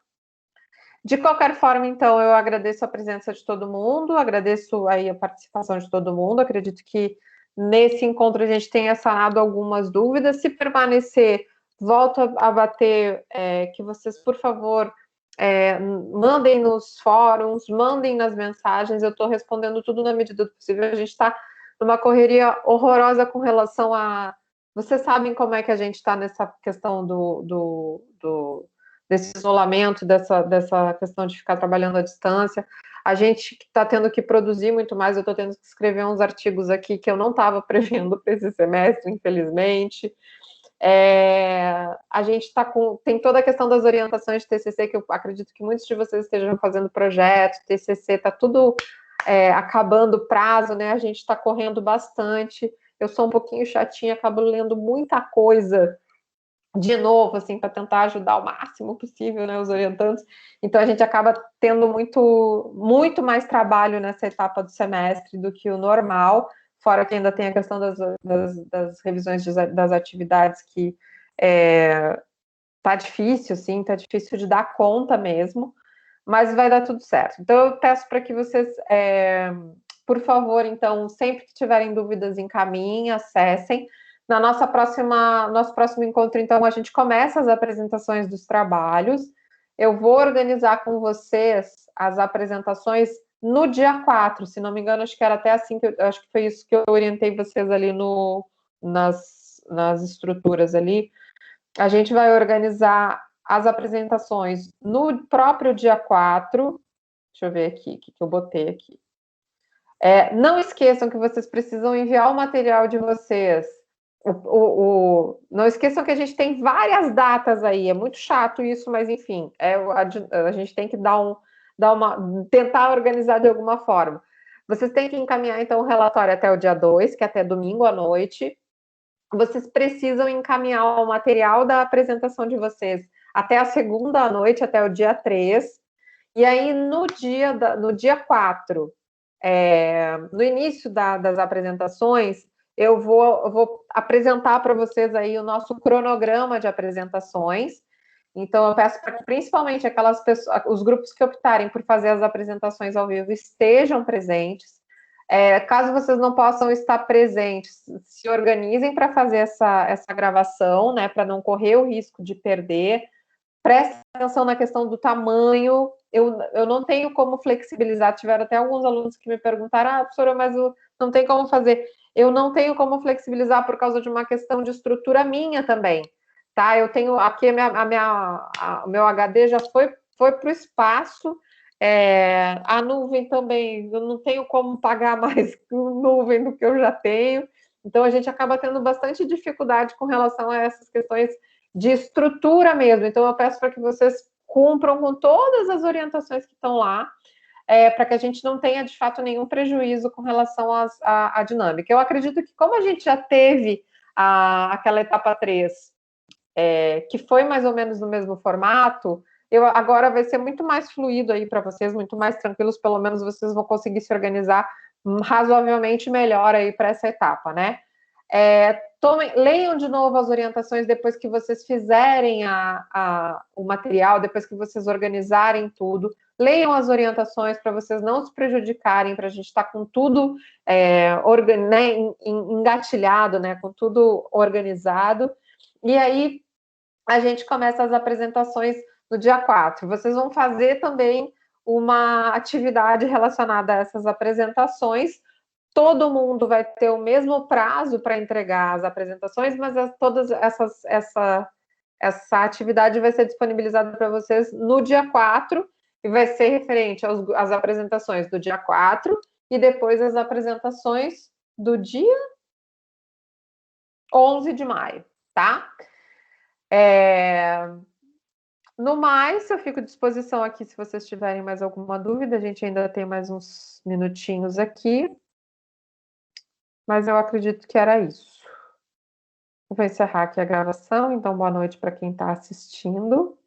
De qualquer forma, então, eu agradeço a presença de todo mundo, agradeço aí a participação de todo mundo, acredito que nesse encontro a gente tenha sanado algumas dúvidas. Se permanecer, volto a bater que vocês, por favor, mandem nos fóruns, mandem nas mensagens, eu estou respondendo tudo na medida do possível. A gente está numa correria horrorosa com relação a... Vocês sabem como é que a gente está nessa questão desse isolamento, dessa questão de ficar trabalhando à distância. A gente está tendo que produzir muito mais, eu estou tendo que escrever uns artigos aqui que eu não estava prevendo para esse semestre, infelizmente. A gente tem toda a questão das orientações de TCC, que eu acredito que muitos de vocês estejam fazendo projetos, TCC está tudo acabando o prazo, né? A gente está correndo bastante. Eu sou um pouquinho chatinha, acabo lendo muita coisa de novo, assim, para tentar ajudar o máximo possível, né, os orientandos. Então, a gente acaba tendo muito mais trabalho nessa etapa do semestre do que o normal, fora que ainda tem a questão das revisões das atividades, que tá difícil, sim, tá difícil de dar conta mesmo, mas vai dar tudo certo. Então, eu peço para que vocês, por favor, então, sempre que tiverem dúvidas, encaminhem, acessem. Nosso próximo encontro, então, a gente começa as apresentações dos trabalhos. Eu vou organizar com vocês as apresentações no dia 4, se não me engano, acho que era até assim, acho que foi isso que eu orientei vocês ali nas estruturas ali. A gente vai organizar as apresentações no próprio dia 4. Deixa eu ver aqui o que eu botei aqui. Não esqueçam que vocês precisam enviar o material de vocês. Não esqueçam que a gente tem várias datas aí, é muito chato isso, mas enfim, a gente tem que tentar organizar de alguma forma. Vocês têm que encaminhar, então, o relatório até o dia 2, que é até domingo à noite. Vocês precisam encaminhar o material da apresentação de vocês até a segunda à noite, até o dia 3. E aí, no dia 4, no início das apresentações, eu vou apresentar para vocês aí o nosso cronograma de apresentações. Então, eu peço para que, principalmente, aquelas pessoas, os grupos que optarem por fazer as apresentações ao vivo estejam presentes. Caso vocês não possam estar presentes, se organizem para fazer essa gravação, né, para não correr o risco de perder. Prestem atenção na questão do tamanho. Eu não tenho como flexibilizar. Tiveram até alguns alunos que me perguntaram, professora, mas não tem como fazer. Eu não tenho como flexibilizar por causa de uma questão de estrutura minha também, tá? Eu tenho aqui o meu HD já foi para o espaço. A nuvem também, eu não tenho como pagar mais nuvem do que eu já tenho. Então, a gente acaba tendo bastante dificuldade com relação a essas questões de estrutura mesmo. Então, eu peço para que vocês cumpram com todas as orientações que estão lá, para que a gente não tenha, de fato, nenhum prejuízo com relação à dinâmica. Eu acredito que, como a gente já teve aquela etapa 3, que foi mais ou menos no mesmo formato, agora vai ser muito mais fluido aí para vocês, muito mais tranquilos, pelo menos vocês vão conseguir se organizar razoavelmente melhor aí para essa etapa, né? Leiam de novo as orientações depois que vocês fizerem o material, depois que vocês organizarem tudo. Leiam as orientações para vocês não se prejudicarem, para a gente estar com tudo engatilhado, né, com tudo organizado. E aí a gente começa as apresentações no dia 4. Vocês vão fazer também uma atividade relacionada a essas apresentações. Todo mundo vai ter o mesmo prazo para entregar as apresentações, mas todas essa atividade vai ser disponibilizada para vocês no dia 4 e vai ser referente às apresentações do dia 4 e depois as apresentações do dia 11 de maio, tá? No mais, eu fico à disposição aqui se vocês tiverem mais alguma dúvida. A gente ainda tem mais uns minutinhos aqui. Mas eu acredito que era isso. Vou encerrar aqui a gravação, então boa noite para quem está assistindo.